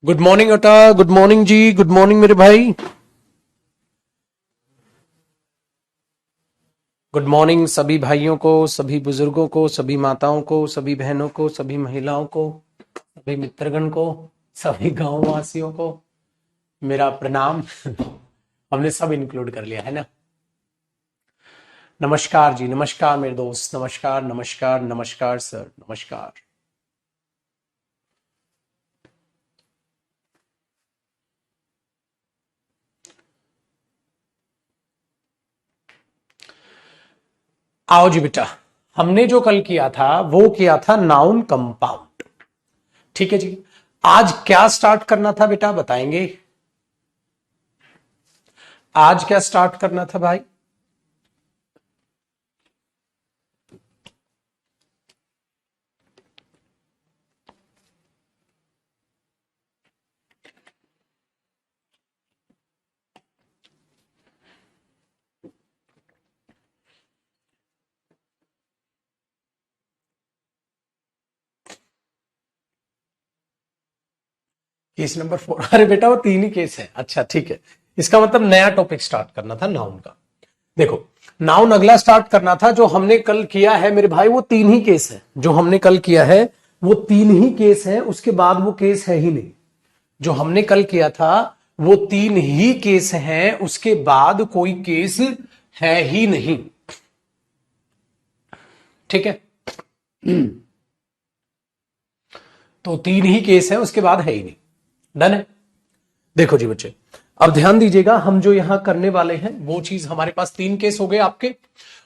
Good morning अटा, good morning जी, good morning मेरे भाई। गुड मॉर्निंग सभी भाइयों को, सभी बुजुर्गों को, सभी माताओं को, सभी बहनों को, सभी महिलाओं को, सभी मित्रगण को, सभी गांव वासियों को मेरा प्रणाम। हमने सब इंक्लूड कर लिया है ना। नमस्कार जी, नमस्कार मेरे दोस्त, नमस्कार नमस्कार नमस्कार सर, नमस्कार। आओ जी बेटा, हमने जो कल किया था वो किया था नाउन कंपाउंड। ठीक है जी। आज क्या स्टार्ट करना था बेटा, बताएंगे? आज क्या स्टार्ट करना था भाई? Case number 4। अरे बेटा वो 3 ही केस है। अच्छा ठीक है, इसका मतलब नया टॉपिक स्टार्ट करना था नाउन का। देखो, नाउन अगला स्टार्ट करना था। जो हमने कल किया है मेरे भाई वो 3 ही केस है। जो हमने कल किया है वो 3 ही केस है, उसके बाद वो केस है ही नहीं। जो हमने कल किया था वो 3 ही केस हैं, उसके बाद कोई केस है ही नहीं। ठीक है, तो 3 ही केस है, उसके बाद है ही नहीं। डन है। देखो जी बच्चे, अब ध्यान दीजिएगा, हम जो यहां करने वाले हैं वो चीज, हमारे पास 3 केस हो गए आपके,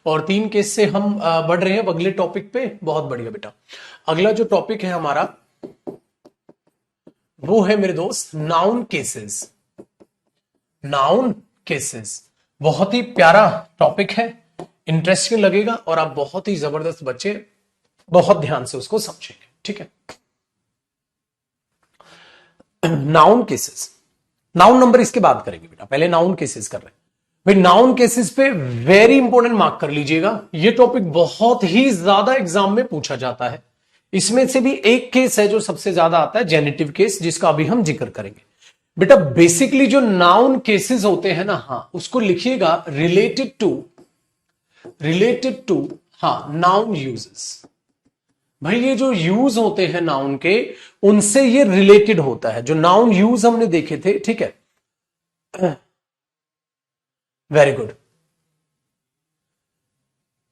और 3 केस से हम बढ़ रहे हैं अगले टॉपिक पे। बहुत बढ़िया बेटा। अगला जो टॉपिक है हमारा वो है मेरे दोस्त नाउन केसेस। नाउन केसेस बहुत ही प्यारा टॉपिक है, इंटरेस्टिंग लगेगा, और आप बहुत ही जबरदस्त बच्चे बहुत ध्यान से उसको समझेंगे। ठीक है, नाउन केसेस। नाउन नंबर इसके बाद करेंगे बेटा, पहले नाउन केसेस कर रहे हैं भाई। नाउन केसेस पे वेरी इंपॉर्टेंट मार्क कर लीजिएगा, ये टॉपिक बहुत ही ज्यादा एग्जाम में पूछा जाता है। इसमें से भी एक केस है जो सबसे ज्यादा आता है, जेनेटिव केस, जिसका अभी हम जिक्र करेंगे बेटा। बेसिकली जो नाउन केसेस होते हैं ना, हाँ उसको लिखिएगा रिलेटेड टू हाँ नाउन यूजेस। भाई ये जो यूज होते हैं नाउन के, उनसे ये रिलेटेड होता है। जो नाउन यूज हमने देखे थे, ठीक है, वेरी गुड।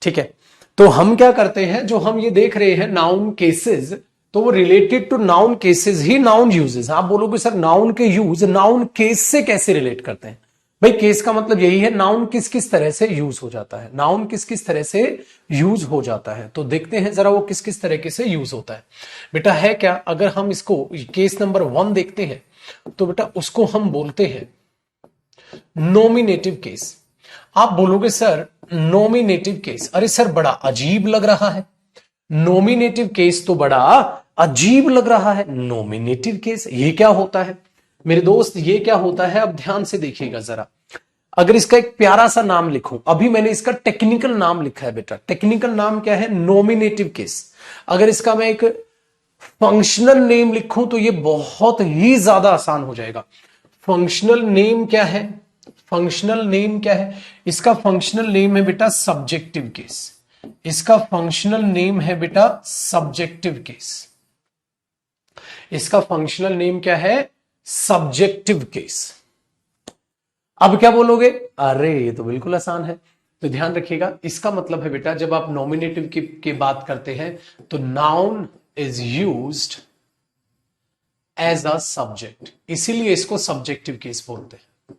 ठीक है, तो हम क्या करते हैं, जो हम ये देख रहे हैं नाउन केसेस, तो वो रिलेटेड टू नाउन केसेस ही नाउन यूजेस। आप बोलोगे सर नाउन के यूज नाउन केस से कैसे रिलेट करते हैं? भाई केस का मतलब यही है, नाउन किस किस तरह से यूज हो जाता है, नाउन किस किस तरह से यूज हो जाता है। तो देखते हैं जरा वो किस किस तरीके से यूज होता है बेटा। है क्या, अगर हम इसको केस नंबर 1 देखते हैं तो बेटा उसको हम बोलते हैं नॉमिनेटिव केस। आप बोलोगे सर नॉमिनेटिव केस, अरे सर बड़ा अजीब लग रहा है। नॉमिनेटिव केस तो बड़ा अजीब लग रहा है। नॉमिनेटिव केस ये क्या होता है मेरे दोस्त, ये क्या होता है? अब ध्यान से देखिएगा जरा। अगर इसका एक प्यारा सा नाम लिखूं, अभी मैंने इसका टेक्निकल नाम लिखा है बेटा। टेक्निकल नाम क्या है? Nominative case. अगर इसका मैं एक फंक्शनल नेम लिखूं तो ये बहुत ही ज्यादा आसान हो जाएगा। फंक्शनल नेम क्या है? फंक्शनल नेम क्या है? इसका फंक्शनल नेम है बेटा सब्जेक्टिव केस। इसका फंक्शनल नेम है बेटा सब्जेक्टिव केस। इसका फंक्शनल नेम क्या है? Subjective case. अब क्या बोलोगे? अरे ये तो बिल्कुल आसान है। तो ध्यान रखिएगा, इसका मतलब है बेटा जब आप नॉमिनेटिव की बात करते हैं तो noun is used as a subject, इसीलिए इसको सब्जेक्टिव केस बोलते हैं।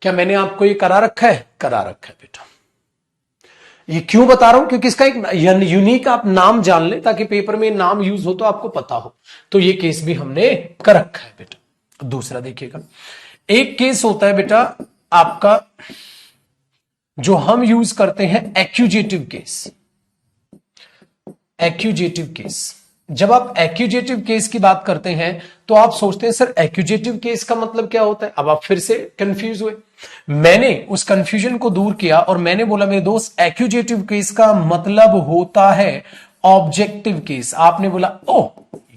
क्या मैंने आपको ये करा रखा है? करा रखा है बेटा। ये क्यों बता रहा हूं? क्योंकि इसका एक यूनिक आप नाम जान ले, ताकि पेपर में नाम यूज हो तो आपको पता हो। तो ये केस भी हमने कर रखा है बेटा। दूसरा देखिएगा, एक केस होता है बेटा आपका जो हम यूज करते हैं एक्यूजेटिव केस। एक्यूजेटिव केस, जब आप एक्यूजेटिव केस की बात करते हैं तो आप सोचते हैं सर एक्यूजेटिव केस का मतलब क्या होता है। अब आप फिर से कंफ्यूज हुए। मैंने उस कंफ्यूजन को दूर किया और मैंने बोला मेरे दोस्त एक्यूजेटिव केस का मतलब होता है ऑब्जेक्टिव केस। आपने बोला ओ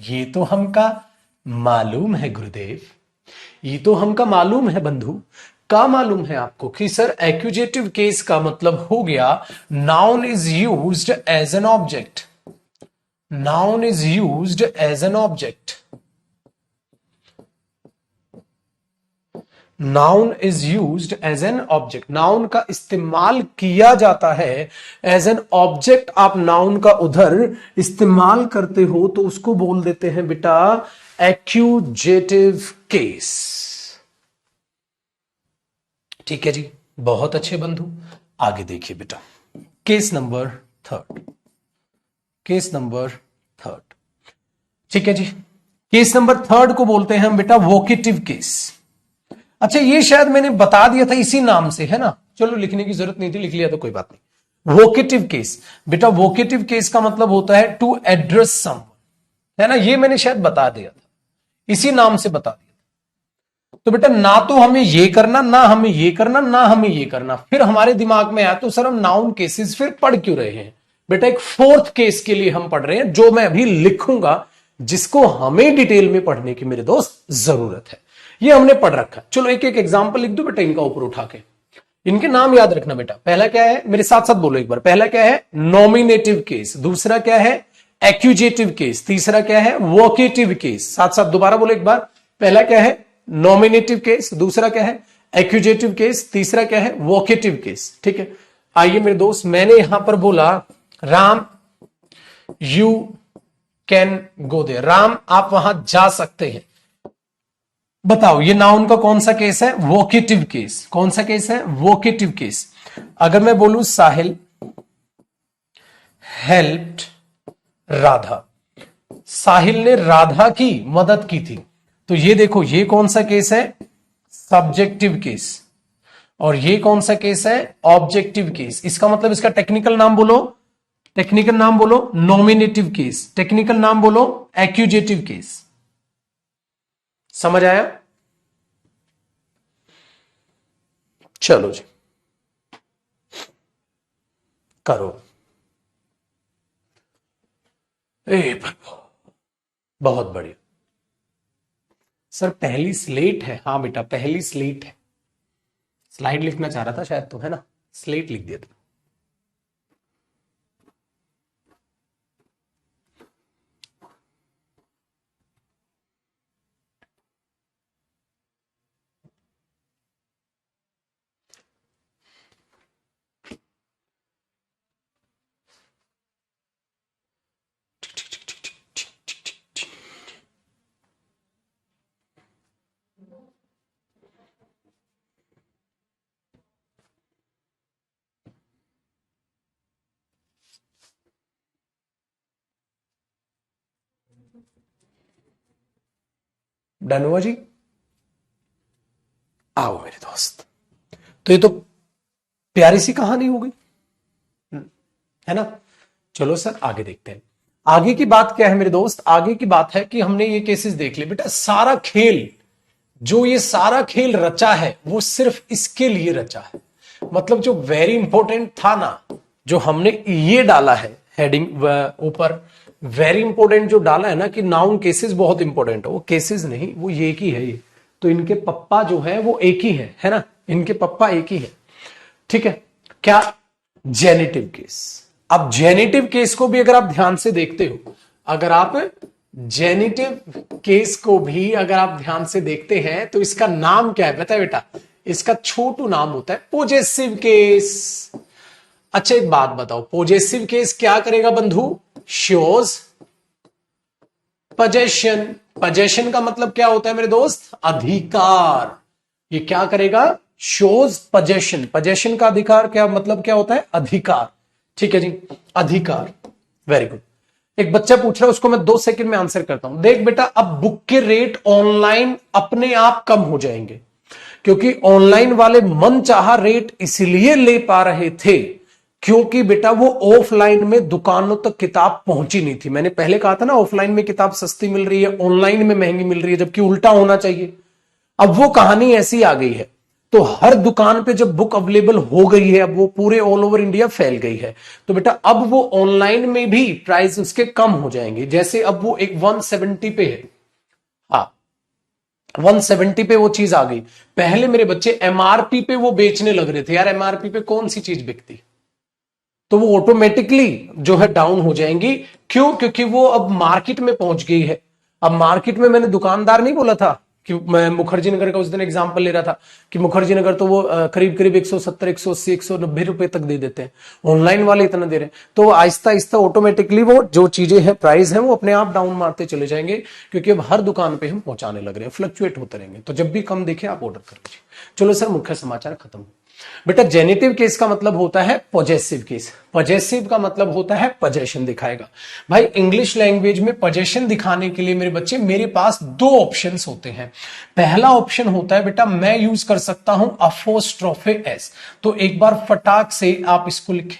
ये तो हमका मालूम है गुरुदेव, ये तो हमका मालूम है बंधु। का मालूम है आपको कि सर एक्यूजेटिव केस का मतलब हो गया noun is used as an object. Noun is used as an object. Noun is used as an object. Noun का इस्तेमाल किया जाता है एज एन ऑब्जेक्ट। आप नाउन का उधर इस्तेमाल करते हो तो उसको बोल देते हैं बेटा एक्यूजेटिव केस। ठीक है जी, बहुत अच्छे बंधु। आगे देखिए बेटा, case number third. Case number third, ठीक है जी। केस नंबर थर्ड को बोलते हैं हम बेटा वोकेटिव केस। अच्छा, ये शायद मैंने बता दिया था इसी नाम से, है ना। चलो लिखने की जरूरत नहीं थी, लिख लिया तो कोई बात नहीं। वोकेटिव केस बेटा, वोकेटिव केस का मतलब होता है टू एड्रेस समवन, है ना। ये मैंने शायद बता दिया था, इसी नाम से बता दिया। तो बेटा ना तो हमें ये करना, ना हमें ये करना, ना हमें ये करना। फिर हमारे दिमाग में आया तो सर हम नाउन केसेस फिर पढ़ क्यों रहे हैं। बेटा एक फोर्थ केस के लिए हम पढ़ रहे हैं, जो मैं अभी लिखूंगा, जिसको हमें डिटेल में पढ़ने की मेरे दोस्त जरूरत है। ये हमने पढ़ रखा। चलो एक एक एग्जांपल लिख दो बेटा इनका ऊपर उठा के। इनके नाम याद रखना बेटा। पहला क्या है, मेरे साथ साथ बोलो एक बार। पहला क्या है, नॉमिनेटिव केस। दूसरा क्या है, एक्यूजेटिव केस। तीसरा क्या है, वोकेटिव केस। साथ साथ दोबारा बोलो एक बार। पहला क्या है, नॉमिनेटिव केस। दूसरा क्या है, एक्यूजेटिव केस। तीसरा क्या है, वोकेटिव केस। ठीक है, आइए मेरे दोस्त, मैंने यहां पर बोला Ram you can go there. Ram आप वहां जा सकते हैं। बताओ ये नाउन का कौन सा केस है, वोकेटिव केस। कौन सा केस है, वोकेटिव केस। अगर मैं बोलूं साहिल हेल्प्ड राधा, साहिल ने राधा की मदद की थी, तो ये देखो ये कौन सा केस है, सब्जेक्टिव केस। और ये कौन सा केस है, ऑब्जेक्टिव केस। इसका मतलब इसका टेक्निकल नाम बोलो, टेक्निकल नाम बोलो नॉमिनेटिव केस, टेक्निकल नाम बोलो एक्यूजेटिव केस। समझ आया। चलो जी करो। बहुत बढ़िया सर, पहली स्लेट है। हाँ बेटा पहली स्लेट है। स्लाइड लिखना चाह रहा था शायद, तो है ना, स्लेट लिख दिया था। डन हुआ जी। आओ मेरे दोस्त, तो ये तो प्यारी सी कहानी हो गई, है ना। चलो सर आगे देखते हैं। आगे की बात क्या है मेरे दोस्त, आगे की बात है कि हमने ये केसेस देख लिए बेटा। सारा खेल, जो ये सारा खेल रचा है वो सिर्फ इसके लिए रचा है। मतलब जो वेरी इंपॉर्टेंट था ना, जो हमने ये डाला है हेडिंग ऊपर, वेरी इंपॉर्टेंट जो डाला है ना कि नाउन केसेस बहुत इंपॉर्टेंट है, वो केसेस नहीं, वो ये एक ही है। ये तो इनके पप्पा जो है वो एक ही है ना, इनके पप्पा एक ही है। ठीक है, क्या, जेनिटिव केस। अब जेनिटिव केस को भी अगर आप ध्यान से देखते हो, अगर आप जेनिटिव केस को भी अगर आप ध्यान से देखते हैं तो इसका नाम क्या है पता है बेटा, इसका छोटू नाम होता है पोजेसिव केस। अच्छा एक बात बताओ, पोजेसिव केस क्या करेगा बंधु, शोज पजेशन। पजेशन का मतलब क्या होता है मेरे दोस्त, अधिकार। ये क्या करेगा, शोज पजेशन। पजेशन का अधिकार क्या मतलब क्या होता है, अधिकार। ठीक है जी, अधिकार। Very good. एक बच्चा पूछ रहा है, उसको मैं 2 सेकंड में आंसर करता हूं। देख बेटा, अब बुक के रेट ऑनलाइन अपने आप कम हो जाएंगे, क्योंकि ऑनलाइन वाले मनचाहा रेट इसलिए ले पा रहे थे क्योंकि बेटा वो ऑफलाइन में दुकानों तक किताब पहुंची नहीं थी। मैंने पहले कहा था ना, ऑफलाइन में किताब सस्ती मिल रही है, ऑनलाइन में महंगी मिल रही है, जबकि उल्टा होना चाहिए। अब वो कहानी ऐसी आ गई है, तो हर दुकान पे जब बुक अवेलेबल हो गई है, अब वो पूरे ऑल ओवर इंडिया फैल गई है, तो बेटा अब वो ऑनलाइन में भी प्राइस उसके कम हो जाएंगे। जैसे अब वो एक 170 पे है, हाँ 170 पे वो चीज आ गई। पहले मेरे बच्चे एमआरपी पे वो बेचने लग रहे थे, यार एमआरपी पे कौन सी चीज बिकती, तो वो ऑटोमेटिकली जो है डाउन हो जाएंगी। क्यों? क्योंकि वो अब मार्केट में पहुंच गई है। अब मार्केट में, मैंने दुकानदार नहीं बोला था कि मैं मुखर्जी नगर का उस दिन एग्जांपल ले रहा था कि मुखर्जी नगर तो वो करीब करीब 170, 180, 190 रुपए तक दे देते हैं, ऑनलाइन वाले इतना दे रहे हैं। तो आहिस्ता आहिस्ता ऑटोमेटिकली वो जो चीजें हैं, प्राइस है, वो अपने आप डाउन मारते चले जाएंगे, क्योंकि अब हर दुकान पे हम पहुंचाने लग रहे हैं, फ्लक्चुएट होते रहेंगे। तो जब भी कम देखे आप ऑर्डर कर लीजिए। चलो सर, मुख्य समाचार खत्म। बेटा जेनेटिव केस का मतलब होता है पॉजेसिव केस। पॉजेसिव का मतलब होता है पजेशन दिखाएगा। भाई इंग्लिश लैंग्वेज में पजेशन दिखाने के लिए मेरे बच्चे मेरे पास दो ऑप्शंस होते हैं। पहला ऑप्शन होता है बेटा, मैं यूज कर सकता हूं अपोस्ट्रोफे एस। तो एक बार फटाक से आप इसको लिखें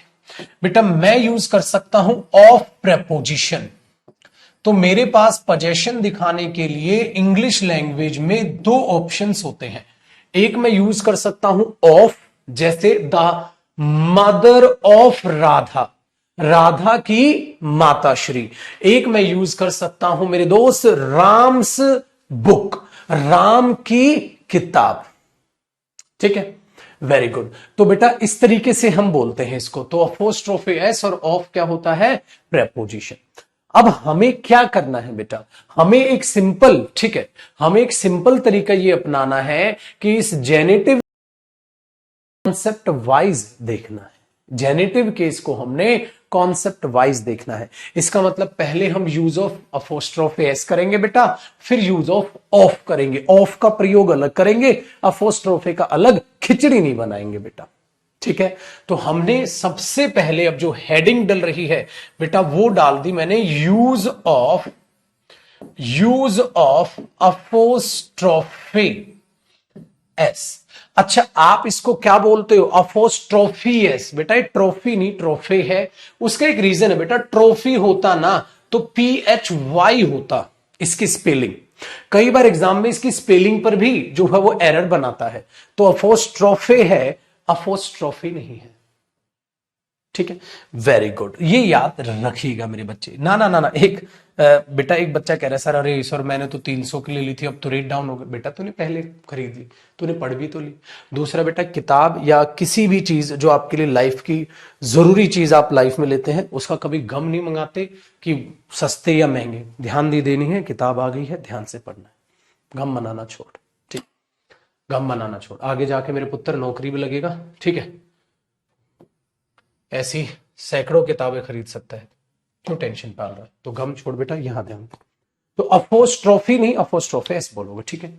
बेटा, मैं यूज कर सकता हूं ऑफ प्रेपोजिशन। तो मेरे पास पजेशन दिखाने के लिए इंग्लिश लैंग्वेज में दो ऑप्शंस होते हैं। एक मैं यूज कर सकता हूं ऑफ, जैसे the mother of Radha, Radha की माताश्री। एक मैं यूज कर सकता हूं मेरे दोस्त राम्स बुक, राम की किताब। ठीक है, वेरी गुड। तो बेटा इस तरीके से हम बोलते हैं इसको। तो अपोस्ट्रोफे एस और ऑफ क्या होता है? प्रेपोजिशन। अब हमें क्या करना है बेटा, हमें एक सिंपल, ठीक है, हमें एक सिंपल तरीका ये अपनाना है कि इस जेनेटिव कॉन्सेप्ट वाइज देखना है। जेनेटिव केस को हमने कॉन्सेप्ट वाइज देखना है। इसका मतलब पहले हम यूज ऑफ अपोस्ट्रोफे एस करेंगे बेटा, फिर यूज ऑफ ऑफ करेंगे। ऑफ का प्रयोग अलग करेंगे, अपोस्ट्रोफे का अलग, खिचड़ी नहीं बनाएंगे बेटा। ठीक है, तो हमने सबसे पहले अब जो हेडिंग डल रही है बेटा वो डाल दी मैंने, यूज ऑफ अपोस्ट्रोफे एस। अच्छा, आप इसको क्या बोलते हो? Apostrophe S. बेटा ये ट्रॉफी नहीं, ट्रोफे है। उसका एक रीजन है बेटा, ट्रॉफी होता ना तो PHY होता इसकी स्पेलिंग। कई बार एग्जाम में इसकी स्पेलिंग पर भी जो है वो एरर बनाता है। तो अपोस्ट्रोफे है, अपोस्ट्रोफी नहीं है। ठीक है, वेरी गुड, ये याद रखिएगा मेरे बच्चे। ना ना ना ना, एक बेटा, एक बच्चा कह रहा है सर, अरे सर मैंने तो 300 की ले ली थी, अब तो रेट डाउन हो गया। बेटा तूने पहले खरीद ली, तूने पढ़ भी तो ली। दूसरा बेटा, किताब या किसी भी चीज जो आपके लिए लाइफ की जरूरी चीज आप लाइफ में लेते हैं, उसका कभी गम नहीं मंगाते कि सस्ते या महंगे। ध्यान दी देनी है, किताब आ गई है, ध्यान से पढ़ना है, गम मनाना छोड़। ठीक, गम मनाना छोड़, आगे जाके मेरे पुत्र नौकरी भी लगेगा। ठीक है, ऐसी सैकड़ों किताबें खरीद सकता है, क्यों टेंशन पाल रहा है? तो गम छोड़ बेटा, यहां ध्यान। तो अपोस्ट्रोफी नहीं, अपोस्ट्रोफे एस बोलोगे। ठीक है,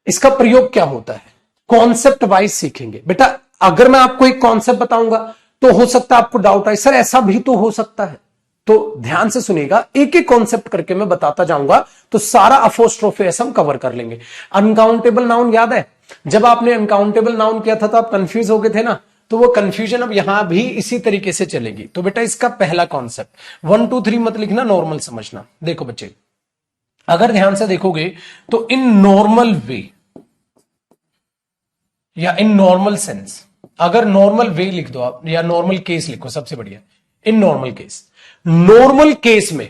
इसका प्रयोग क्या होता है? कॉन्सेप्ट वाइज सीखेंगे बेटा। अगर मैं आपको एक कॉन्सेप्ट बताऊंगा तो हो सकता है आपको डाउट आए, सर ऐसा भी तो हो सकता है। तो ध्यान से सुनिएगा, एक एक कॉन्सेप्ट करके मैं बताता जाऊंगा, तो सारा अपोस्ट्रोफे एस हम कवर कर लेंगे। अनकाउंटेबल नाउन याद है? जब आपने अनकाउंटेबल नाउन किया था तो आप कंफ्यूज हो गए थे ना, तो वो कंफ्यूजन अब यहां भी इसी तरीके से चलेगी। तो बेटा इसका पहला कॉन्सेप्ट, 1 2 3 मत लिखना, नॉर्मल समझना। देखो बच्चे, अगर ध्यान से देखोगे तो इन नॉर्मल वे या इन नॉर्मल सेंस, अगर नॉर्मल वे लिख दो आप या नॉर्मल केस लिखो, सबसे बढ़िया। In normal case, normal case में,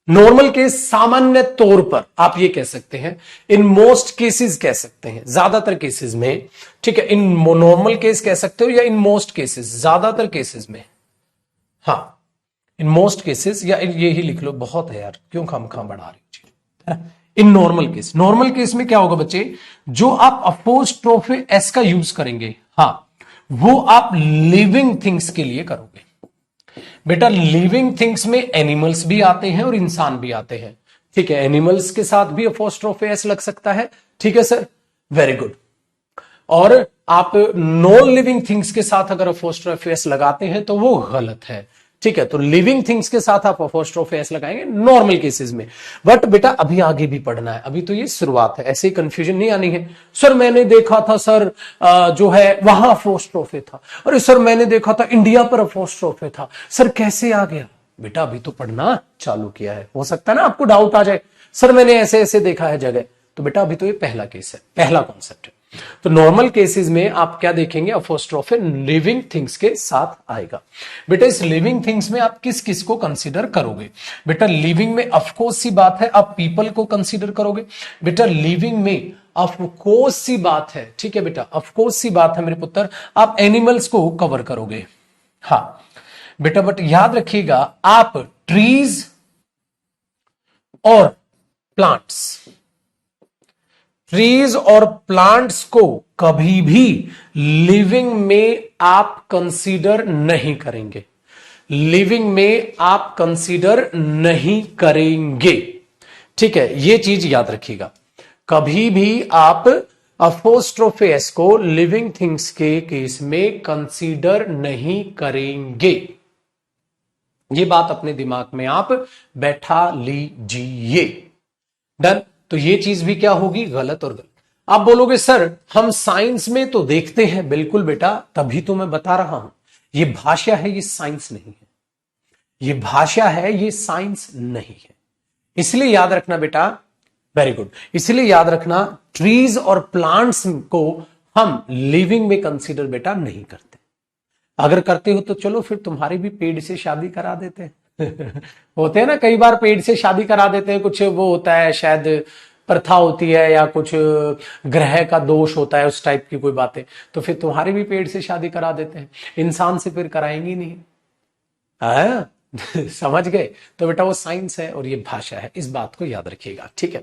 नॉर्मल केस सामान्य तौर पर आप ये कह सकते हैं, इन मोस्ट केसेस कह सकते हैं, ज्यादातर केसेस में। ठीक है, इन नॉर्मल केस कह सकते हो या इन मोस्ट केसेस, ज्यादातर केसेस में। हाँ, इन मोस्ट केसेस या ये ही लिख लो, बहुत है यार, क्यों खामखा बढ़ा रही है। In normal case, normal case में क्या होगा बच्चे, जो आप अपोस्ट्रोफे एस का यूज करेंगे, हाँ, वो आप लिविंग थिंग्स के लिए करोगे। बेटा लिविंग थिंग्स में एनिमल्स भी आते हैं और इंसान भी आते हैं। ठीक है, एनिमल्स के साथ भी अपोस्ट्रोफे एस लग सकता है। ठीक है सर, वेरी गुड। और आप नॉन लिविंग थिंग्स के साथ अगर अपोस्ट्रोफे एस लगाते हैं तो वो गलत है। ठीक है, तो लिविंग थिंग्स के साथ आप अपोस्ट्रोफे एस लगाएंगे नॉर्मल केसेस में। बट बेटा अभी आगे भी पढ़ना है, अभी तो ये शुरुआत है, ऐसे ही कंफ्यूजन नहीं आनी है। सर मैंने देखा था सर जो है वहां अपोस्ट्रोफे था, अरे सर मैंने देखा था इंडिया पर अपोस्ट्रोफे था, सर कैसे आ गया? बेटा अभी तो पढ़ना चालू किया है, हो सकता है ना आपको डाउट आ जाए, सर मैंने ऐसे ऐसे देखा है जगह। तो बेटा अभी तो ये पहला केस है, पहला कॉन्सेप्ट है। तो नॉर्मल केसेस में आप क्या देखेंगे, अपोस्ट्रोफे लिविंग थिंग्स के साथ आएगा। बेटा इस लिविंग थिंग्स में आप किस किस को कंसीडर करोगे? बेटा लिविंग में ऑफकोर्स सी बात है आप पीपल को कंसीडर करोगे। बेटा लिविंग में ऑफकोर्स सी बात है, ठीक है बेटा, ऑफकोर्स सी बात है मेरे पुत्र, आप एनिमल्स को कवर करोगे। हाँ बेटा, बट याद रखिएगा आप ट्रीज और प्लांट्स, ट्रीज और प्लांट्स को कभी भी लिविंग में आप कंसीडर नहीं करेंगे, लिविंग में आप कंसीडर नहीं करेंगे, ठीक है, ये चीज याद रखिएगा। कभी भी आप अपोस्ट्रोफे एस को लिविंग थिंग्स के केस में कंसीडर नहीं करेंगे। ये बात अपने दिमाग में आप बैठा लीजिए। डन। तो ये चीज भी क्या होगी, गलत और गलत। आप बोलोगे सर हम साइंस में तो देखते हैं, बिल्कुल बेटा, तभी तो मैं बता रहा हूं ये भाषा है, ये साइंस नहीं है, ये भाषा है, ये साइंस नहीं है। इसलिए याद रखना बेटा, वेरी गुड, इसलिए याद रखना ट्रीज और प्लांट्स को हम लिविंग में कंसीडर बेटा नहीं करते। अगर करते हो तो चलो फिर तुम्हारी भी पेड़ से शादी करा देते हैं होते हैं ना कई बार पेड़ से शादी करा देते हैं, कुछ वो होता है शायद प्रथा होती है या कुछ ग्रह का दोष होता है, उस टाइप की कोई बातें, तो फिर तुम्हारी भी पेड़ से शादी करा देते हैं, इंसान से फिर कराएंगी नहीं। समझ गए? तो बेटा वो साइंस है और ये भाषा है, इस बात को याद रखिएगा, ठीक है।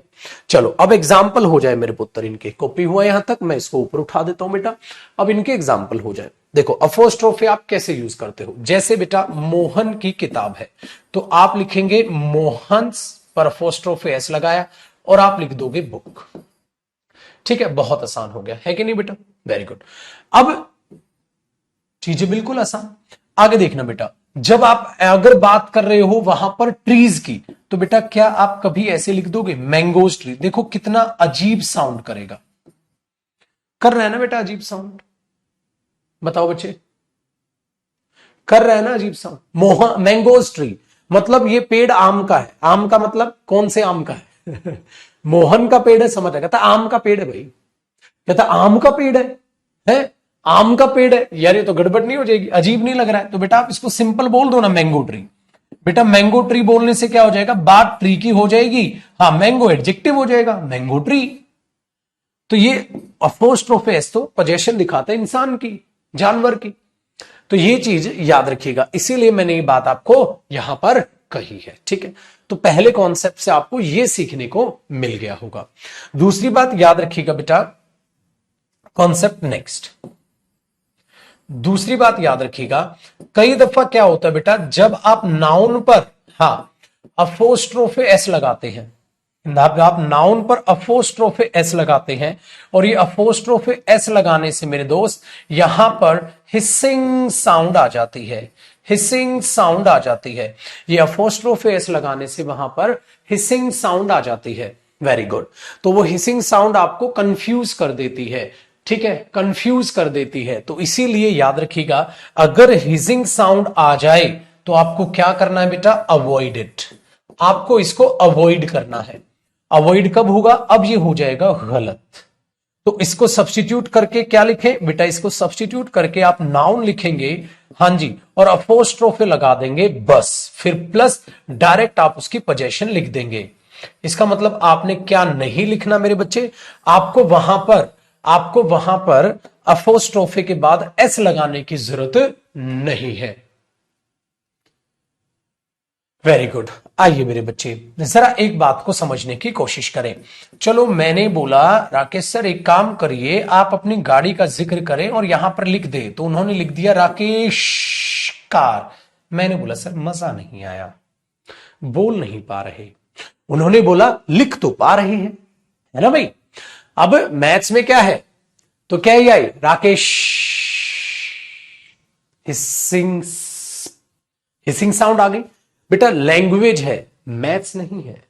चलो अब एग्जाम्पल हो जाए मेरे पुत्र, इनके कॉपी हुआ यहां तक, मैं इसको ऊपर उठा देता हूं बेटा, अब इनके एग्जाम्पल हो जाए। देखो अपोस्ट्रोफे आप कैसे यूज करते हो, जैसे बेटा मोहन की किताब है तो आप लिखेंगे मोहन पर अपोस्ट्रोफे एस लगाया और आप लिख दोगे बुक, ठीक है, बहुत आसान हो गया है कि नहीं बेटा, वेरी गुड। अब चीजें बिल्कुल आसान, आगे देखना बेटा, जब आप अगर बात कर रहे हो वहां पर ट्रीज की, तो बेटा क्या आप कभी ऐसे लिख दोगे मैंगोज ट्री? देखो कितना अजीब साउंड करेगा, कर रहे हैं ना बेटा अजीब साउंड, बताओ बच्चे, कर रहे हैं ना अजीब साउंड। मैंगोज ट्री मतलब ये पेड़ आम का है, आम का मतलब कौन से आम का है मोहन का पेड़ है, समझ आएगा, आम का पेड़ है भाई, कहता आम का पेड़ है आम का पेड़ है यार, ये तो गड़बड़ नहीं हो जाएगी, अजीब नहीं लग रहा है? तो बेटा आप इसको सिंपल बोल दो ना मैंगो ट्री। बेटा मैंगो ट्री बोलने से क्या हो जाएगा, बात ट्री की हो जाएगी, हाँ मैंगो एडजेक्टिव हो जाएगा, मैंगो ट्री। तो ये अपोस्ट्रोफे एस तो पोजेशन दिखाता है इंसान की, जानवर की, तो ये चीज याद रखिएगा, इसीलिए मैंने ये बात आपको यहां पर कही है, ठीक है। तो पहले कॉन्सेप्ट से आपको ये सीखने को मिल गया होगा। दूसरी बात याद रखिएगा बेटा, कॉन्सेप्ट नेक्स्ट, दूसरी बात याद रखिएगा, कई दफा क्या होता है बेटा, जब आप नाउन पर अपोस्ट्रोफे एस लगाते हैं, आप नाउन पर अपोस्ट्रोफे एस लगाते हैं और ये अपोस्ट्रोफे एस लगाने से मेरे दोस्त यहां पर हिसिंग साउंड आ जाती है, हिसिंग साउंड आ जाती है, ये अपोस्ट्रोफे एस लगाने से वहां पर हिसिंग साउंड आ जाती है, वेरी गुड। तो वो हिसिंग साउंड आपको कंफ्यूज कर देती है, ठीक है, कंफ्यूज कर देती है, तो इसीलिए याद रखिएगा अगर हिसिंग साउंड आ जाए तो आपको क्या करना है बेटा, अवॉइड इट, आपको इसको अवॉइड करना है। अवॉइड कब होगा, अब ये हो जाएगा गलत, तो इसको सब्स्टिट्यूट करके क्या लिखें बेटा, इसको सब्स्टिट्यूट करके आप नाउन लिखेंगे, हां जी, और अपोस्ट्रोफे लगा देंगे बस, फिर प्लस डायरेक्ट आप उसकी पोजेशन लिख देंगे। इसका मतलब आपने क्या नहीं लिखना मेरे बच्चे, आपको वहां पर अपोस्ट्रोफे के बाद एस लगाने की जरूरत नहीं है। Very good. आइए मेरे बच्चे जरा एक बात को समझने की कोशिश करें। चलो मैंने बोला राकेश सर एक काम करिए, आप अपनी गाड़ी का जिक्र करें और यहां पर लिख दे, तो उन्होंने लिख दिया राकेश कार। मैंने बोला सर मजा नहीं आया, बोल नहीं पा रहे। उन्होंने बोला लिख तो पा रहे हैं, है ना भाई। अब मैथ्स में क्या है, तो क्या ही आई, राकेश हिसिंग साउंड आ गई बेटा। लैंग्वेज है, मैथ्स नहीं है,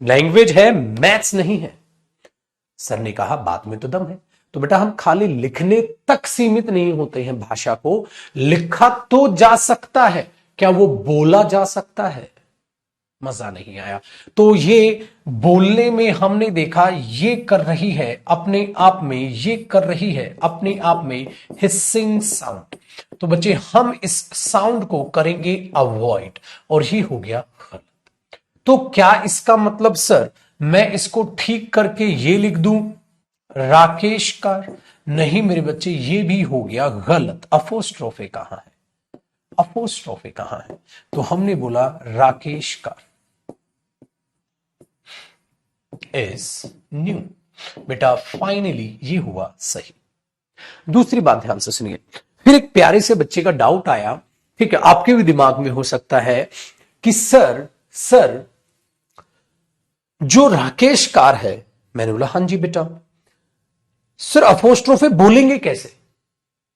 लैंग्वेज है, मैथ्स नहीं है। सर ने कहा बात में तो दम है। तो बेटा हम खाली लिखने तक सीमित नहीं होते हैं, भाषा को लिखा तो जा सकता है, क्या वो बोला जा सकता है? मजा नहीं आया। तो ये बोलने में हमने देखा ये कर रही है अपने आप में, ये कर रही है अपने आप में हिसिंग साउंड। तो बच्चे हम इस साउंड को करेंगे अवॉइड, और ही हो गया गलत। तो क्या इसका मतलब सर मैं इसको ठीक करके ये लिख दूं राकेश कार? नहीं मेरे बच्चे, ये भी हो गया गलत। अपोस्ट्रोफे कहां है? अपोस्ट्रोफे कहां है? तो हमने बोला राकेश कार इज न्यू। बेटा फाइनली ये हुआ सही। दूसरी बात ध्यान से सुनिए। फिर एक प्यारे से बच्चे का डाउट आया, ठीक है, आपके भी दिमाग में हो सकता है कि सर जो राकेश कार है, मैंने बोला हां जी बेटा। सर अपोस्ट्रोफे बोलेंगे कैसे?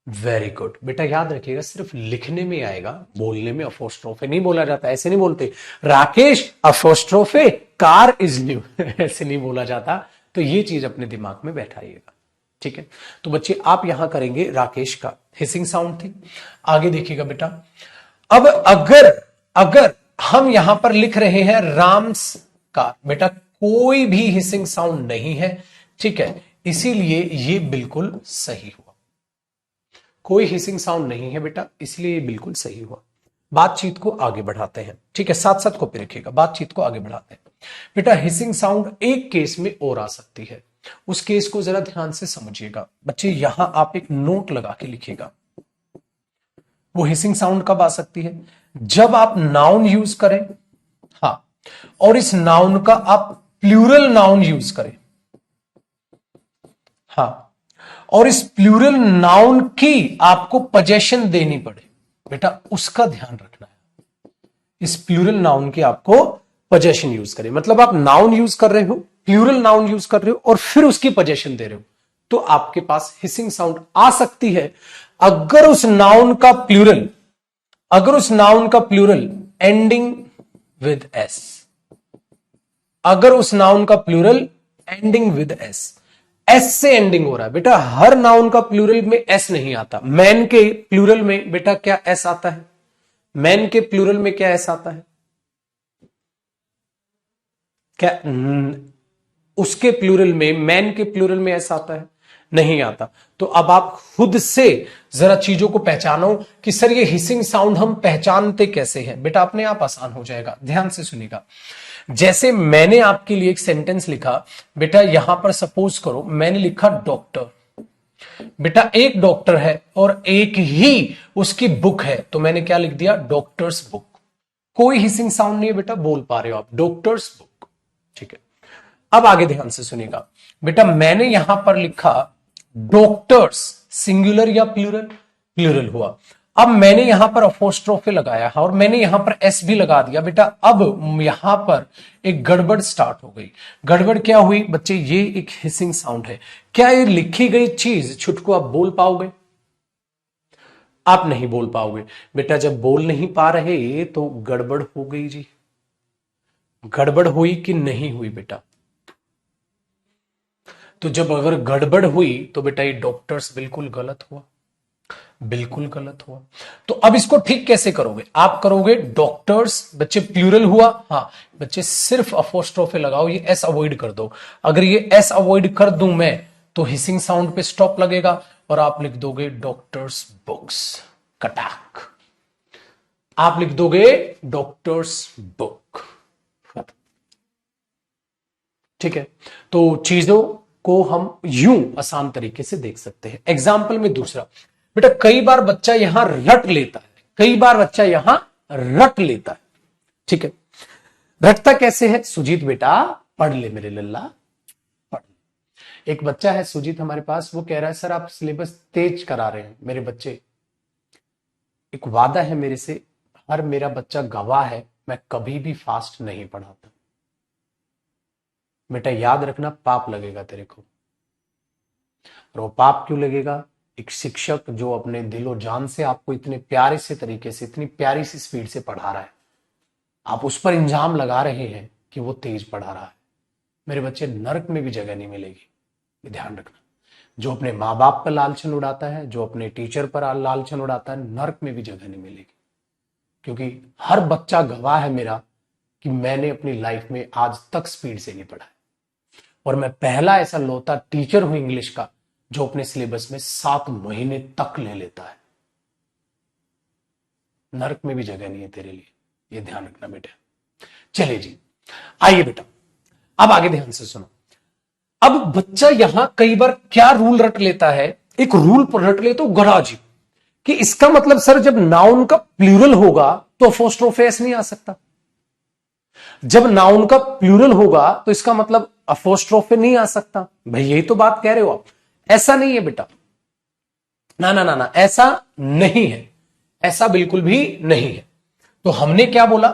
वेरी गुड बेटा, याद रखिएगा सिर्फ लिखने में आएगा, बोलने में अपोस्ट्रोफे नहीं बोला जाता। ऐसे नहीं बोलते Rakesh apostrophe car is new ऐसे नहीं बोला जाता। तो ये चीज अपने दिमाग में बैठाइएगा, ठीक है। तो बच्चे आप यहां करेंगे राकेश का, हिसिंग साउंड थी। आगे देखिएगा बेटा, अब अगर हम यहां पर लिख रहे हैं राम्स कार, बेटा कोई भी हिसिंग साउंड नहीं है, ठीक है, इसीलिए ये बिल्कुल सही हुआ। कोई हिसिंग साउंड नहीं है बेटा, इसलिए ये बिल्कुल सही हुआ। बातचीत को आगे बढ़ाते हैं, ठीक है, साथ साथ कॉपी रखिएगा, बातचीत को आगे बढ़ाते हैं। बेटा हिसिंग साउंड एक केस में और आ सकती है, उस केस को जरा ध्यान से समझिएगा बच्चे। यहां आप एक नोट लगा के लिखिएगा। वो हिसिंग साउंड कब आ सकती है? जब आप नाउन यूज करें, हां, और इस नाउन का आप प्लूरल नाउन यूज करें, हां, और इस प्लूरल नाउन की आपको पोजेशन देनी पड़े, बेटा उसका ध्यान रखना है। इस प्लूरल नाउन की आपको पोजेशन यूज करें, मतलब आप नाउन यूज कर रहे हो, प्लूरल नाउन यूज कर रहे हो और फिर उसकी पोजेशन दे रहे हो, तो आपके पास हिसिंग साउंड आ सकती है अगर उस नाउन का प्लूरल एंडिंग विद एस, अगर उस नाउन का plural ending with S, S से एंडिंग हो रहा है। बेटा हर नाउन का प्लूरल में एस नहीं आता। मैन के प्लूरल में बेटा क्या एस आता है? मैन के प्लूरल में क्या एस आता है? क्या उसके प्लूरल में, मैन के प्लूरल में एस आता है? नहीं आता। तो अब आप खुद से जरा चीजों को पहचानो कि सर ये हिसिंग साउंड हम पहचानते कैसे हैं। बेटा अपने आप आसान हो जाएगा, ध्यान से सुनिएगा। जैसे मैंने आपके लिए एक सेंटेंस लिखा, बेटा यहां पर सपोज करो मैंने लिखा डॉक्टर। बेटा एक डॉक्टर है और एक ही उसकी बुक है, तो मैंने क्या लिख दिया? Doctors book. कोई हिसिंग साउंड नहीं है बेटा, बोल पा रहे हो आप डॉक्टर्स बुक, ठीक है। अब आगे ध्यान से सुनिएगा। बेटा मैंने यहां पर लिखा डॉक्टर्स, सिंगुलर या प्लूरल? प्लूरल हुआ। अब मैंने यहां पर अपोस्ट्रोफे लगाया और मैंने यहां पर एस भी लगा दिया। बेटा अब यहां पर एक गड़बड़ स्टार्ट हो गई। गड़बड़ क्या हुई बच्चे? ये एक हिसिंग साउंड है। क्या ये लिखी गई चीज छुटको आप बोल पाओगे? आप नहीं बोल पाओगे। बेटा जब बोल नहीं पा रहे तो गड़बड़ हो गई जी। गड़बड़ हुई कि नहीं हुई बेटा? तो जब अगर गड़बड़ हुई तो बेटा ये डॉक्टर्स बिल्कुल गलत हुआ, बिल्कुल गलत हुआ। तो अब इसको ठीक कैसे करोगे? आप करोगे डॉक्टर्स, बच्चे प्लूरल हुआ, हाँ बच्चे सिर्फ अपोस्ट्रोफे लगाओ, ये एस अवॉइड कर दो। अगर ये एस अवॉइड कर दूं मैं तो हिसिंग साउंड पे स्टॉप लगेगा और आप लिख दोगे डॉक्टर्स बुक्स, कटाक। आप लिख दोगे डॉक्टर्स बुक, ठीक है। तो चीजों को हम यूं आसान तरीके से देख सकते हैं। एग्जाम्पल में दूसरा, बेटा कई बार बच्चा यहां रट लेता है, कई बार बच्चा यहां रट लेता है, ठीक है। रटता कैसे है सुजीत? बेटा पढ़ ले मेरे लल्ला, पढ़ ले। एक बच्चा है सुजीत हमारे पास, वो कह रहा है सर आप सिलेबस तेज करा रहे हैं मेरे बच्चे। एक वादा है मेरे से, हर मेरा बच्चा गवाह है, मैं कभी भी फास्ट नहीं पढ़ाता। बेटा याद रखना पाप लगेगा तेरे को। और वो पाप क्यों लगेगा? एक शिक्षक जो अपने दिलो जान से आपको इतने प्यारे से तरीके से, इतनी प्यारी सी स्पीड से पढ़ा रहा है, आप उस पर इंजाम लगा रहे हैं कि वो तेज पढ़ा रहा है। मेरे बच्चे नरक में भी जगह नहीं मिलेगी, ये ध्यान रखना। जो अपने माँ बाप पर लालचन उड़ाता है, जो अपने टीचर पर लालचन उड़ाता है, नरक में भी जगह नहीं मिलेगी। क्योंकि हर बच्चा गवाह है मेरा कि मैंने अपनी लाइफ में आज तक स्पीड से नहीं पढ़ा है, और मैं पहला ऐसा लौता टीचर हूं इंग्लिश का जो अपने सिलेबस में 7 महीने तक ले लेता है। नरक में भी जगह नहीं है तेरे लिए, ये ध्यान रखना बेटा। चलिए जी, आइए बेटा, अब आगे ध्यान से सुनो। अब बच्चा यहां कई बार क्या रूल रट लेता है, एक रूल रट ले तो गराजी, कि इसका मतलब सर जब नाउन का प्लूरल होगा तो अपोस्ट्रोफे एस नहीं आ सकता, जब नाउन का प्लूरल होगा तो इसका मतलब अपोस्ट्रोफे नहीं आ सकता। भाई यही तो बात कह रहे हो आप। ऐसा नहीं है बेटा, ना ना ना ना, ऐसा नहीं है, ऐसा बिल्कुल भी नहीं है। तो हमने क्या बोला,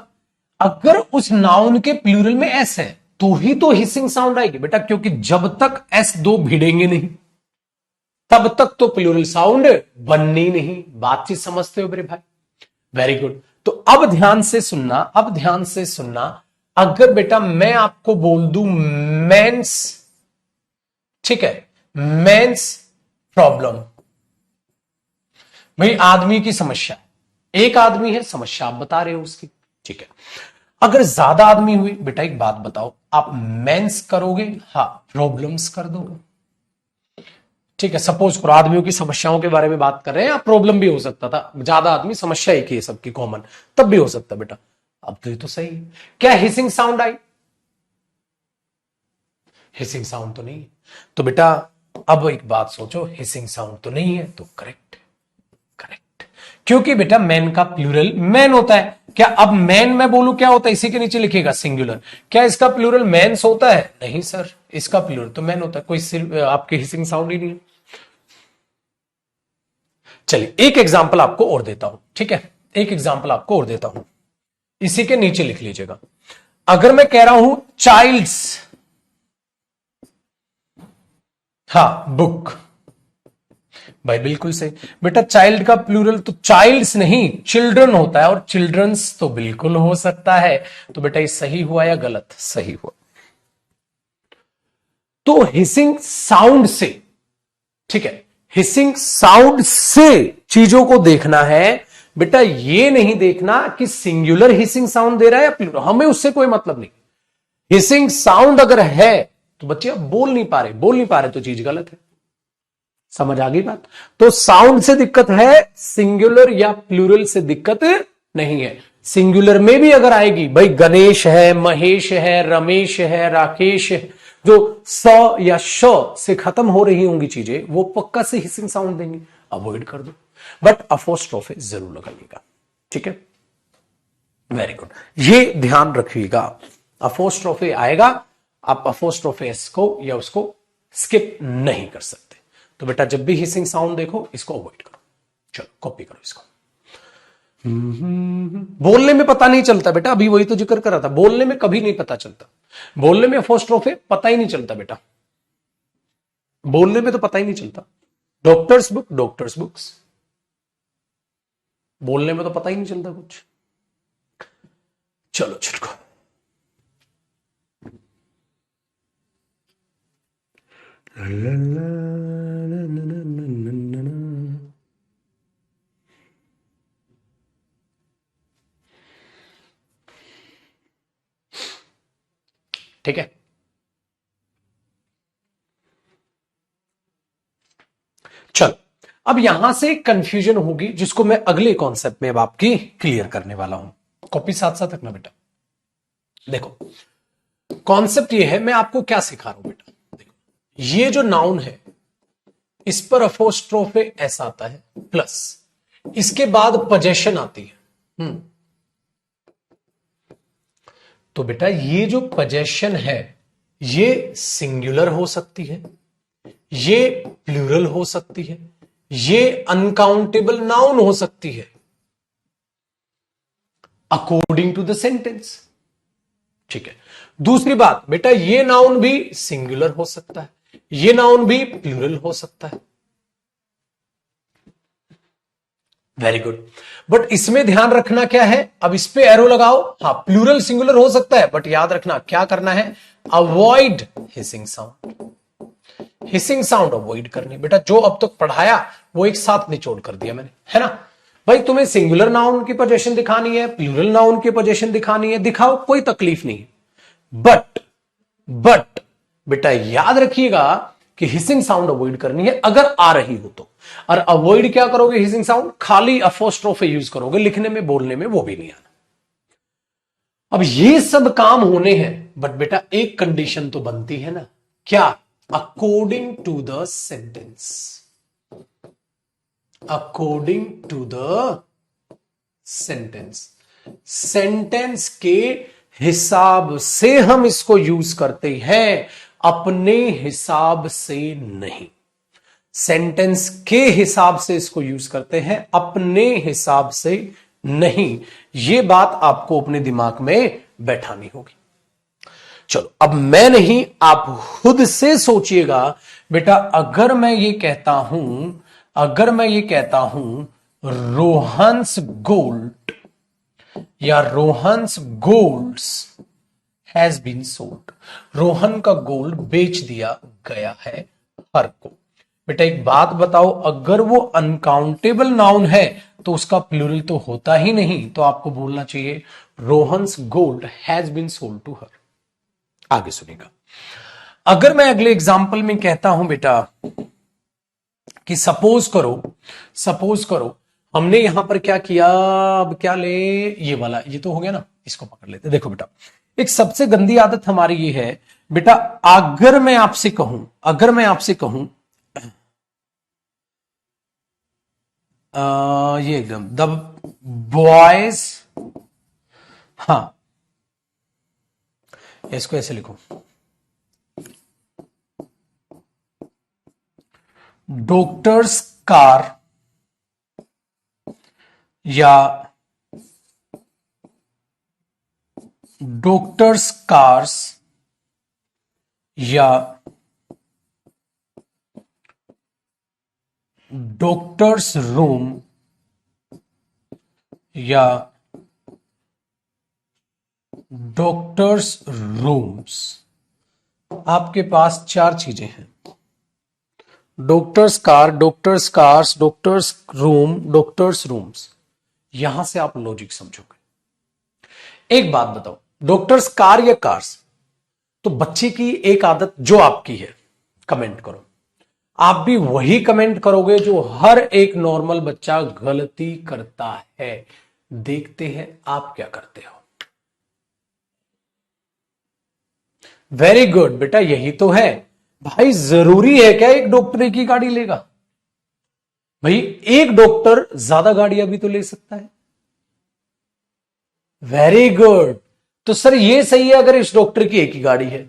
अगर उस नाउन के प्लूरल में एस है तो ही तो हिसिंग साउंड आएगी बेटा, क्योंकि जब तक एस दो भिड़ेंगे नहीं तब तक तो प्लूरल साउंड बननी नहीं। बातचीत समझते हो मेरे भाई? Very good. तो अब ध्यान से सुनना, अब ध्यान से सुनना। अगर बेटा मैं आपको बोल दूं मेंस, ठीक है, मेंस प्रॉब्लम, भाई आदमी की समस्या, एक आदमी है, समस्या आप बता रहे हो उसकी, ठीक है। अगर ज्यादा आदमी हुए, बेटा एक बात बताओ, आप मेंस करोगे, हाँ प्रॉब्लम्स कर दो, ठीक है। सपोज करो आदमियों की समस्याओं के बारे में बात कर रहे हैं, या प्रॉब्लम भी हो सकता था, ज्यादा आदमी समस्या एक ही है सबकी कॉमन, तब भी हो सकता बेटा। अब तो ये तो सही है। क्या हिसिंग साउंड आई? हिसिंग साउंड तो नहीं है। तो बेटा अब एक बात सोचो, हिसिंग साउंड तो नहीं है, तो करेक्ट, करेक्ट, क्योंकि बेटा मैन का प्लूरल मैन होता है। क्या अब मैन मैं बोलूं क्या होता है, इसी के नीचे लिखेगा सिंगुलर, क्या इसका प्लूरल मैंस होता है? नहीं सर, इसका प्लूरल तो मैन होता है, कोई सिर्फ आपके हिसिंग साउंड ही नहीं है। चलिए एक एग्जाम्पल आपको और देता हूं, ठीक है, एक एग्जाम्पल आपको और देता हूं, इसी के नीचे लिख लीजिएगा। अगर मैं कह रहा हूं चाइल्ड्स, हाँ बुक, भाई बिल्कुल सही बेटा, चाइल्ड का प्लूरल तो चाइल्ड्स नहीं चिल्ड्रन होता है, और चिल्ड्रंस तो बिल्कुल हो सकता है। तो बेटा ये सही हुआ या गलत? सही हुआ। तो हिसिंग साउंड से, ठीक है, हिसिंग साउंड से चीजों को देखना है बेटा, ये नहीं देखना कि सिंगुलर हिसिंग साउंड दे रहा है या प्लूरल, हमें उससे कोई मतलब नहीं। हिसिंग साउंड अगर है तो बच्चे बोल नहीं पा रहे, बोल नहीं पा रहे तो चीज गलत है। समझ आ गई बात? तो साउंड से दिक्कत है, सिंगुलर या प्लूरल से दिक्कत नहीं है। सिंगुलर में भी अगर आएगी, भाई गणेश है, महेश है, रमेश है, राकेश है, जो स या श से खत्म हो रही होंगी चीजें, वो पक्का से हिसिंग साउंड देंगी, अवॉइड कर दो। बट अपोस्ट्रोफे जरूर लगाइएगा, ठीक है, वेरी गुड, ये ध्यान रखिएगा। अपोस्ट्रोफे आएगा, आप अपोस्ट्रोफे एस को या उसको स्किप नहीं कर सकते। तो बेटा जब भी हिसिंग साउंड देखो इसको अवॉइड करो। चलो कॉपी करो इसको। बोलने में पता नहीं चलता बेटा, अभी वही तो जिक्र कर रहा था, बोलने में कभी नहीं पता चलता, बोलने में अपोस्ट्रोफे पता ही नहीं चलता बेटा, बोलने में तो पता ही नहीं चलता। डॉक्टर्स बुक, डॉक्टर्स बुक्स, बोलने में तो पता ही नहीं चलता कुछ। चलो छिटको, ठीक है। चलो अब यहां से कंफ्यूजन होगी जिसको मैं अगले कॉन्सेप्ट में अब आपकी क्लियर करने वाला हूं। कॉपी साथ साथ रखना बेटा। देखो कॉन्सेप्ट ये है, मैं आपको क्या सिखा रहा हूं बेटा, देखो ये जो नाउन है इस पर अपोस्ट्रोफे एस आता है, प्लस इसके बाद पोजेशन आती है। तो बेटा ये जो पोजेशन है ये सिंगुलर हो सकती है, ये प्लूरल हो सकती है, ये अनकाउंटेबल नाउन हो सकती है अकॉर्डिंग टू द सेंटेंस, ठीक है। दूसरी बात बेटा ये नाउन भी सिंगुलर हो सकता है, ये नाउन भी प्लूरल हो सकता है। वेरी गुड, बट इसमें ध्यान रखना क्या है, अब इस पे एरो लगाओ, हाँ प्लूरल सिंगुलर हो सकता है, बट याद रखना क्या करना है, avoid hissing sound, hissing sound avoid करनी बेटा। जो अब तक पढ़ाया वो एक साथ निचोड़ कर दिया मैंने, है ना। भाई तुम्हें सिंगुलर नाउन की पोजीशन दिखानी है, प्लूरल नाउन की पोजीशन दिखानी है, दिखाओ, कोई तकलीफ नहीं। बट बेटा याद रखिएगा कि हिसिंग साउंड अवॉइड करनी है अगर आ रही हो तो। और अवॉइड क्या करोगे हिसिंग साउंड? खाली अपोस्ट्रोफे यूज करोगे, लिखने में बोलने में वो भी नहीं आना। अब ये सब काम होने हैं, बट बेटा एक कंडीशन तो बनती है ना, क्या? According to the sentence, according to the sentence, sentence के हिसाब से हम इसको यूज करते हैं, अपने हिसाब से नहीं। सेंटेंस के हिसाब से इसको यूज करते हैं, अपने हिसाब से नहीं। यह बात आपको अपने दिमाग में बैठानी होगी। चलो अब मैं नहीं, आप खुद से सोचिएगा बेटा, अगर मैं ये कहता हूं, अगर मैं ये कहता हूं रोहन्स गोल्ड या Rohan's golds has been sold, Rohan का गोल्ड बेच दिया गया है हर को। बेटा एक बात बताओ, अगर वो अनकाउंटेबल नाउन है तो उसका प्लूरल तो होता ही नहीं, तो आपको बोलना चाहिए Rohan's gold has been sold to her. आगे सुनिएगा, अगर मैं अगले एग्जाम्पल में कहता हूं बेटा कि सपोज करो हमने यहां पर क्या किया, अब क्या ले, ये वाला, ये तो हो गया ना, इसको पकड़ लेते। देखो बेटा, एक सबसे गंदी आदत हमारी ये है बेटा, अगर मैं आपसे कहूं ये एकदम द बॉयज, हाँ इसको ऐसे लिखो, डॉक्टर्स कार या डॉक्टर्स कार्स या डॉक्टर्स रूम या डॉक्टर्स रूम्स। आपके पास चार चीजें हैं, doctors car, doctors cars, doctors room, doctors rooms. यहां से आप लॉजिक समझोगे। एक बात बताओ, डॉक्टर्स कार या कार्स, तो बच्चे की एक आदत जो आपकी है, कमेंट करो। आप भी वही कमेंट करोगे जो हर एक नॉर्मल बच्चा गलती करता है। देखते हैं आप क्या करते हो। वेरी गुड बेटा, यही तो है भाई। जरूरी है क्या एक डॉक्टर एक ही गाड़ी लेगा? भाई एक डॉक्टर ज्यादा गाड़ियां भी तो ले सकता है। वेरी गुड, तो सर ये सही है, अगर इस डॉक्टर की एक ही गाड़ी है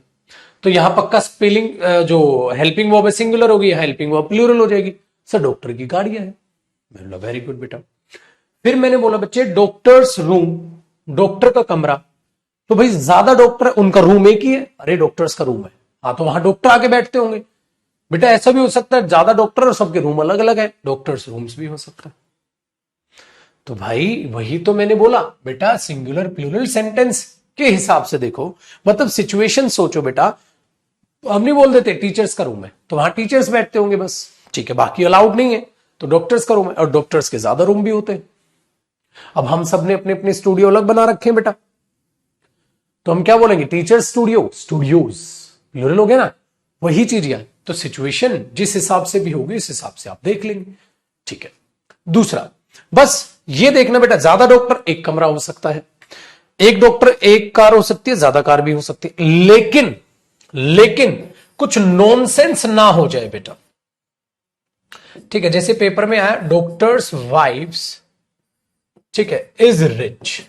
तो यहां पक्का स्पेलिंग जो हेल्पिंग वर्ब है सिंगुलर होगी, यहां हेल्पिंग वर्ब प्लूरल हो जाएगी। सर डॉक्टर की गाड़ियां है। मैंने बोला वेरी गुड बेटा। फिर मैंने बोला बच्चे डॉक्टर्स रूम, डॉक्टर का कमरा, तो भाई ज्यादा डॉक्टर, उनका रूम एक ही है। अरे डॉक्टर्स का रूम है, हाँ तो वहां डॉक्टर आके बैठते होंगे। बेटा ऐसा भी हो सकता है ज्यादा डॉक्टर और सबके रूम अलग अलग है, डॉक्टर्स रूम्स भी हो सकता है। तो भाई वही तो मैंने बोला बेटा, सिंगुलर प्लूरल सेंटेंस के हिसाब से देखो, मतलब सिचुएशन सोचो बेटा। तो हम नहीं बोल देते टीचर्स का रूम है तो वहां टीचर्स बैठते होंगे बस, ठीक है, बाकी अलाउड नहीं है, तो डॉक्टर्स का रूम है, और डॉक्टर्स के ज्यादा रूम भी होते हैं। अब हम सब ने अपने अपने स्टूडियो अलग बना रखे हैं बेटा, तो हम क्या बोलेंगे? टीचर्स स्टूडियो, स्टूडियोज प्लूरल हो गया ना, वही चीज यार। तो सिचुएशन जिस हिसाब से भी होगी इस हिसाब से आप देख लेंगे, ठीक है। दूसरा, बस ये देखना बेटा, ज्यादा डॉक्टर एक कमरा हो सकता है, एक डॉक्टर एक कार हो सकती है, ज्यादा कार भी हो सकती है, लेकिन कुछ नॉनसेंस ना हो जाए बेटा, ठीक है। जैसे पेपर में आया डॉक्टर्स वाइफ्स, ठीक है, इज रिच।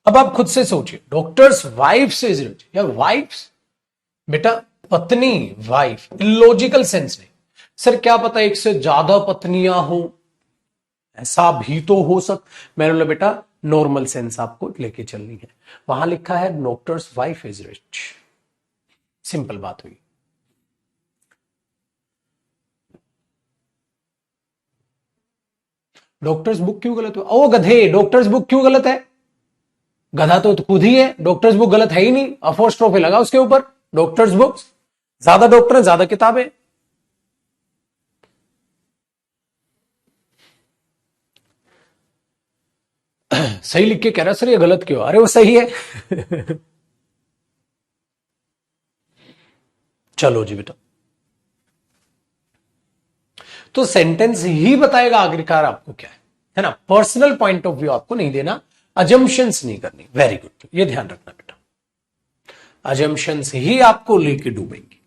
अब आप खुद से सोचिए, डॉक्टर्स वाइफ्स इज रिच या वाइफ्स, बेटा पत्नी, वाइफ, लॉजिकल सेंस नहीं। सर क्या पता एक से ज्यादा पत्नियां हो, ऐसा भी तो हो मैंने बोला बेटा नॉर्मल सेंस आपको लेके चलनी है। वहां लिखा है doctors wife is rich, simple बात हुई। डॉक्टर्स बुक क्यों गलत हुआ? ओ गधे, डॉक्टर्स बुक क्यों गलत है? गधा तो खुद ही है, डॉक्टर्स बुक गलत है ही नहीं, अपोस्ट्रोफी लगा उसके ऊपर, डॉक्टर्स बुक्स। ज्यादा डॉक्टर है, ज्यादा किताबें। सही लिख के कह रहा सर ये गलत क्यों? अरे वो सही है। चलो जी बेटा, तो सेंटेंस ही बताएगा आखिरकार आपको क्या है ना? पर्सनल पॉइंट ऑफ व्यू आपको नहीं देना, अजम्पशंस नहीं करनी। वेरी गुड, ये ध्यान रखना बेटा, अजम्पशंस ही आपको लेके डूबेंगी।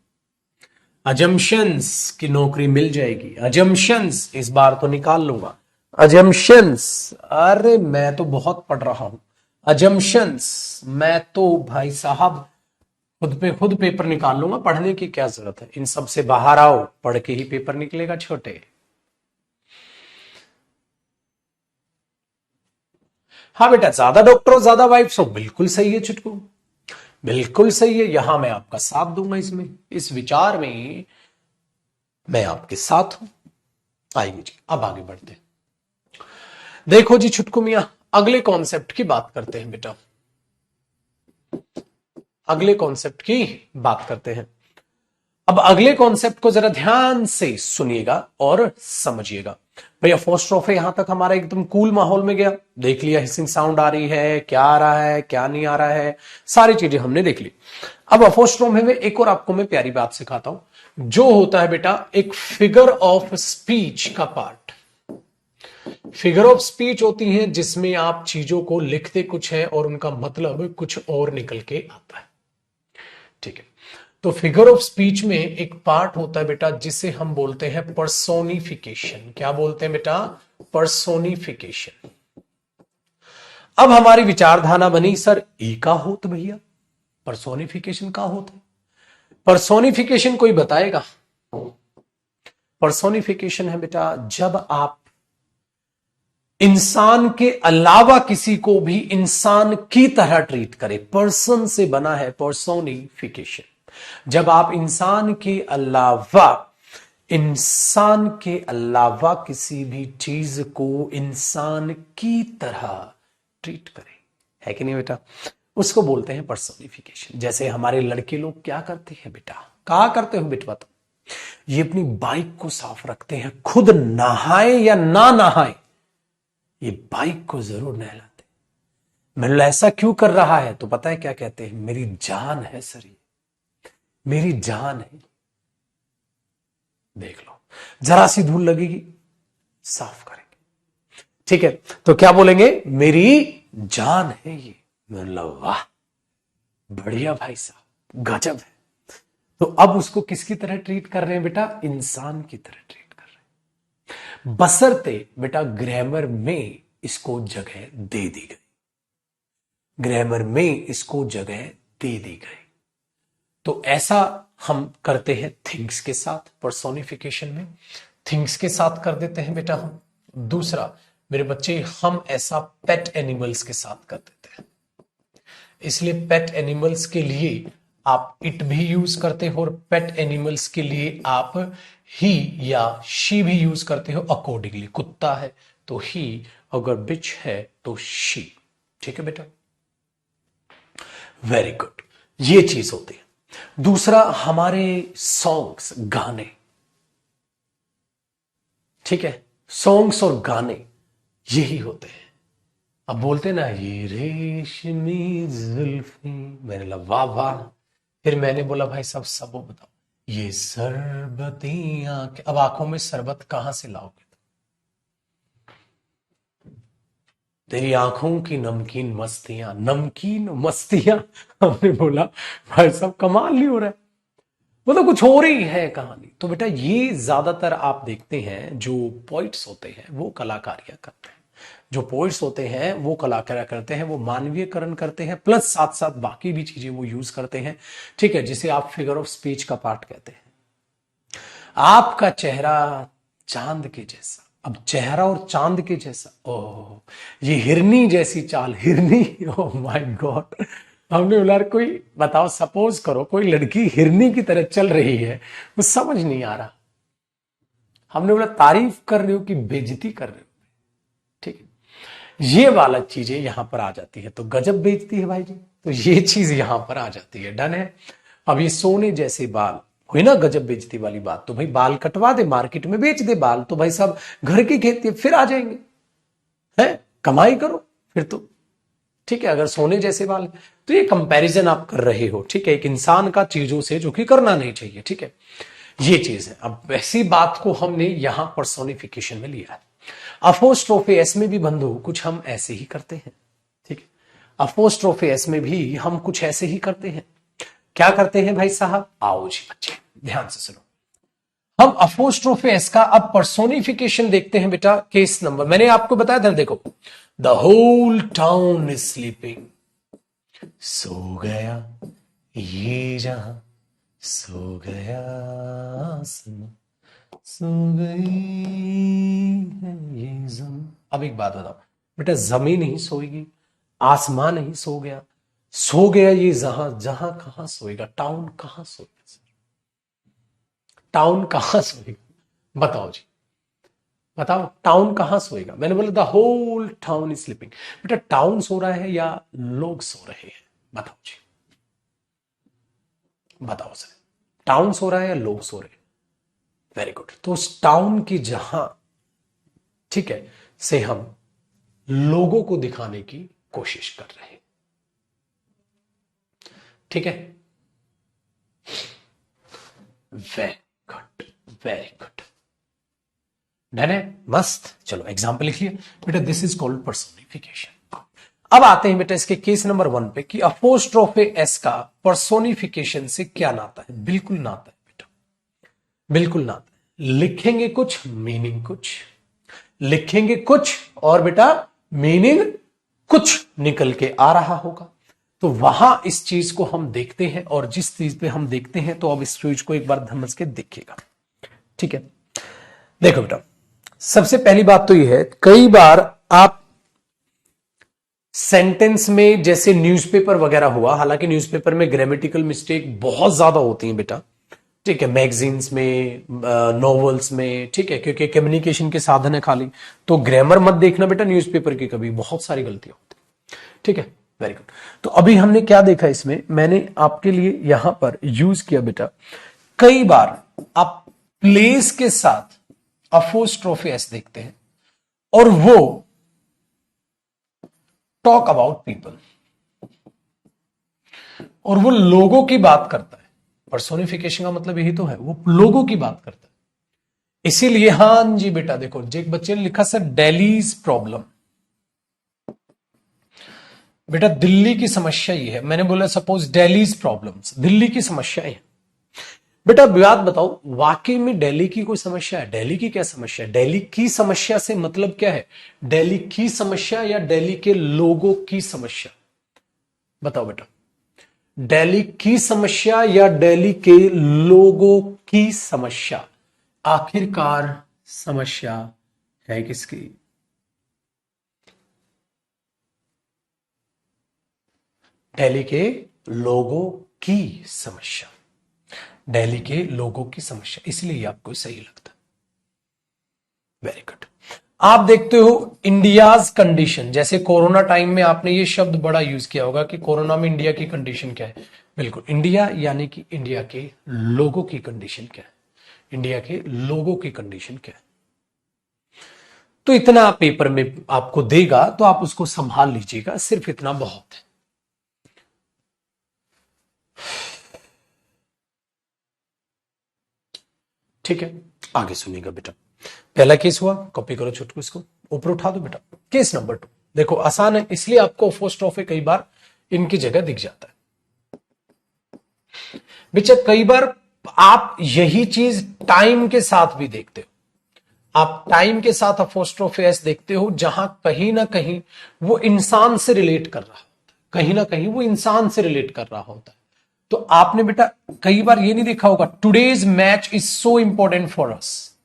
अजम्पशंस की नौकरी मिल जाएगी, अजम्पशंस इस बार तो निकाल लूंगा, अजम्पशंस, अरे मैं तो बहुत पढ़ रहा हूं, अजम्पशंस मैं तो भाई साहब खुद पे खुद पेपर निकाल लूंगा, पढ़ने की क्या जरूरत है? इन सब से बाहर आओ, पढ़ के ही पेपर निकलेगा छोटे। हाँ बेटा, ज्यादा डॉक्टर हो ज्यादा वाइफ्स हो, बिल्कुल सही है चुटकू, बिल्कुल सही है। यहां मैं आपका साथ दूंगा, इसमें इस विचार में मैं आपके साथ हूं। आइए जी, अब आगे बढ़ते हैं। देखो जी छुटकू मियां, अगले कॉन्सेप्ट की बात करते हैं बेटा, अगले कॉन्सेप्ट की बात करते हैं। अब अगले कॉन्सेप्ट को जरा ध्यान से सुनिएगा और समझिएगा। भैया अपोस्ट्रोफ है, यहां तक हमारा एकदम कूल माहौल में गया, देख लिया हिसिंग साउंड आ रही है, क्या आ रहा है क्या नहीं आ रहा है, सारी चीजें हमने देख ली। अब अपोस्ट्रोफ में एक और आपको मैं प्यारी बात सिखाता हूं, जो होता है बेटा एक फिगर ऑफ स्पीच का पार्ट। फिगर ऑफ स्पीच होती हैं जिसमें आप चीजों को लिखते कुछ है और उनका मतलब कुछ और निकल के आता है, ठीक है? तो फिगर ऑफ स्पीच में एक पार्ट होता है बेटा जिसे हम बोलते हैं पर्सोनिफिकेशन। क्या बोलते हैं बेटा? पर्सोनिफिकेशन। अब हमारी विचारधारा बनी, सर ई का हो तो भैया पर्सोनिफिकेशन का होता है? पर्सोनिफिकेशन कोई बताएगा? पर्सोनिफिकेशन है बेटा जब आप इंसान के अलावा किसी को भी इंसान की तरह ट्रीट करें। पर्सन से बना है पर्सोनिफिकेशन। जब आप इंसान के अलावा किसी भी चीज को इंसान की तरह ट्रीट करें, है कि नहीं बेटा? उसको बोलते हैं पर्सोनिफिकेशन। जैसे हमारे लड़के लोग क्या करते हैं बेटा, कहा करते हो बेटा बताओ, ये अपनी बाइक को साफ रखते हैं, खुद नहाए या ना नहाए ये बाइक को जरूर नहलाते। मतलब ऐसा क्यों कर रहा है? तो पता है क्या कहते हैं? मेरी जान है सर, ये मेरी जान है। देख लो, जरा सी धूल लगेगी साफ करेंगे, ठीक है? तो क्या बोलेंगे? मेरी जान है ये। मतलब वाह, बढ़िया भाई साहब, गजब है। तो अब उसको किसकी तरह ट्रीट कर रहे हैं बेटा? इंसान की तरह ट्रीट कर रहे हैं, बशर्ते बेटा ग्रामर में इसको जगह दे दी गई, ग्रामर में इसको जगह दे दी गई। तो ऐसा हम करते हैं थिंग्स के साथ, पर्सोनिफिकेशन में थिंग्स के साथ कर देते हैं बेटा हम। दूसरा मेरे बच्चे, हम ऐसा पेट एनिमल्स के साथ कर देते हैं। इसलिए पेट एनिमल्स के लिए आप इट भी यूज करते हो और पेट एनिमल्स के लिए आप ही या शी भी यूज करते हो अकॉर्डिंगली। कुत्ता है तो ही, अगर बिच है तो शी, ठीक है बेटा? वेरी गुड, ये चीज होती है। दूसरा हमारे सॉन्ग्स, गाने, ठीक है? सॉन्ग्स और गाने यही होते हैं। अब बोलते ना ये रेशमी जुल्फी, मैंने बोला वाह वाह। फिर मैंने बोला भाई साहब सब बताओ, ये शरबती आंखें। अब आंखों में शरबत कहां से लाओगे? तेरी आंखों की नमकीन मस्तियां, नमकीन मस्तियां। हमने बोला भाई साहब कमाल नहीं हो रहा है, मतलब कुछ हो रही है कहानी। तो बेटा ये ज्यादातर आप देखते हैं जो पोइट्स होते हैं वो कलाकारियां करते हैं, जो पोइट्स होते हैं वो कलाकारियां करते हैं, वो मानवीयकरण करते हैं, प्लस साथ साथ बाकी भी चीजें वो यूज करते हैं, ठीक है? जिसे आप फिगर ऑफ स्पीच का पार्ट कहते हैं। आपका चेहरा चांद के जैसा, अब चेहरा और चांद के जैसा, ओह ये हिरनी जैसी चाल, हिरनी, ओह माय गॉड। हमने बोला कोई बताओ, सपोज करो कोई लड़की हिरनी की तरह चल रही है, वो समझ नहीं आ रहा। हमने बोला तारीफ कर रहे हो कि बेइज्जती कर रहे हो, ठीक है? ये वाला चीजें यहां पर आ जाती है, तो गजब बेइज्जती है भाई जी, तो ये चीज यहां पर आ जाती है। डन है? अब ये सोने जैसे बाल हुई ना गजब बेइज्जती वाली बात, तो भाई बाल कटवा दे, मार्केट में बेच दे बाल, तो भाई साहब घर की खेती फिर आ जाएंगे, है? कमाई करो। फिर तो ठीक है, अगर सोने जैसे बाल है तो ये कंपैरिजन आप कर रहे हो, ठीक है, एक इंसान का चीजों से, जो कि करना नहीं चाहिए, ठीक है, ये चीज है। अब वैसी बात को हमने यहां पर्सोनिफिकेशन में लिया है। अपोस्ट्रोफे एस में भी बंधु कुछ हम ऐसे ही करते हैं, ठीक है, अपोस्ट्रोफे एस में भी हम कुछ ऐसे ही करते हैं। क्या करते हैं भाई साहब? आओ जी बच्चे ध्यान से सुनो। हम अपोस्ट्रोफे एस का अब पर्सोनिफिकेशन देखते हैं बेटा। केस नंबर मैंने आपको बताया था, देखो, the whole town is sleeping, सो गया ये जहां, सो गया आसमां, सो गई है ये जमीन। अब एक बात बताओ बेटा, जमीन नहीं सोएगी, आसमान नहीं सो गया, सो गया ये जहां, जहां कहां सोएगा? टाउन कहां सोएगा? टाउन कहां सोएगा? बताओ जी, बताओ टाउन कहां सोएगा? मैंने बोला the whole town is sleeping. बेटा टाउन सो रहा है या लोग सो रहे हैं? बताओ जी, बताओ सर, टाउन सो रहा है या लोग सो रहे हैं? Very good. तो उस टाउन की जहां, ठीक है, से हम लोगों को दिखाने की कोशिश कर रहे हैं, ठीक है, very good, very good, done है, मस्त। चलो एग्जाम्पल लिख लिया बेटा, दिस इज कॉल्ड पर्सोनिफिकेशन। अब आते हैं बेटा इसके केस नंबर 1 पे कि अपोस्ट्रोफे एस का पर्सोनिफिकेशन से क्या नाता है? बिल्कुल नाता है बेटा, बिल्कुल नाता है। लिखेंगे कुछ, मीनिंग कुछ, लिखेंगे कुछ और बेटा मीनिंग कुछ निकल के आ रहा होगा। तो वहां इस चीज को हम देखते हैं, और जिस चीज पे हम देखते हैं तो अब इस चीज को एक बार समझ के देखिएगा, ठीक है। देखो बेटा, सबसे पहली बात तो यह है, कई बार आप सेंटेंस में, जैसे न्यूज़पेपर वगैरह हुआ, हालांकि न्यूज़पेपर में ग्रामेटिकल मिस्टेक बहुत ज्यादा होती हैं बेटा, ठीक है, मैगजीन्स में, नॉवेल्स में, ठीक है, क्योंकि कम्युनिकेशन के साधन है खाली, तो ग्रामर मत देखना बेटा न्यूज़पेपर की, कभी बहुत सारी गलतियां होती, ठीक है, वेरी गुड। तो अभी हमने क्या देखा इसमें, मैंने आपके लिए यहां पर यूज किया बेटा, कई बार आप प्लेस के साथ अपोस्ट्रोफी एस देखते हैं और वो टॉक अबाउट पीपल, और वो लोगों की बात करता है। पर्सोनिफिकेशन का मतलब यही तो है, वो लोगों की बात करता है। इसीलिए हां जी बेटा, देखो एक बच्चे ने लिखा सर दिल्लीज प्रॉब्लम। बेटा दिल्ली की समस्या ये है, मैंने बोला सपोज दिल्लीज प्रॉब्लम्स, दिल्ली की समस्या है। बेटा बात बताओ, वाकई में दिल्ली की कोई समस्या है? दिल्ली की क्या समस्या है? दिल्ली की समस्या से मतलब क्या है? दिल्ली की समस्या या दिल्ली के लोगों की समस्या? बताओ बेटा, दिल्ली की समस्या या दिल्ली के लोगों की समस्या? आखिरकार समस्या है किसकी? दिल्ली के लोगों की समस्या, दिल्ली के लोगों की समस्या, इसलिए आपको सही लगता है। Very good. आप देखते हो इंडियाज कंडीशन, जैसे कोरोना टाइम में आपने ये शब्द बड़ा यूज किया होगा कि कोरोना में इंडिया की कंडीशन क्या है। बिल्कुल, इंडिया यानी कि इंडिया के लोगों की कंडीशन क्या है, इंडिया के लोगों की कंडीशन क्या है। तो इतना पेपर में आपको देगा तो आप उसको संभाल लीजिएगा, सिर्फ इतना बहुत है। ठीक है, आगे सुनिएगा बेटा। पहला केस हुआ, कॉपी करो छोटू, इसको ऊपर उठा दो बेटा। केस नंबर 2 देखो, आसान है, इसलिए आपको अपोस्ट्रोफे कई बार इनकी जगह दिख जाता है। बेटा कई बार आप यही चीज टाइम के साथ भी देखते हो, आप टाइम के साथ अपोस्ट्रोफे एस देखते हो, जहां कहीं ना कहीं वो इंसान से रिलेट कर रहा होता है, कहीं ना कहीं वो इंसान से रिलेट कर रहा होता है। तो आपने बेटा कई बार ये नहीं देखा होगा, today's match is so important for us,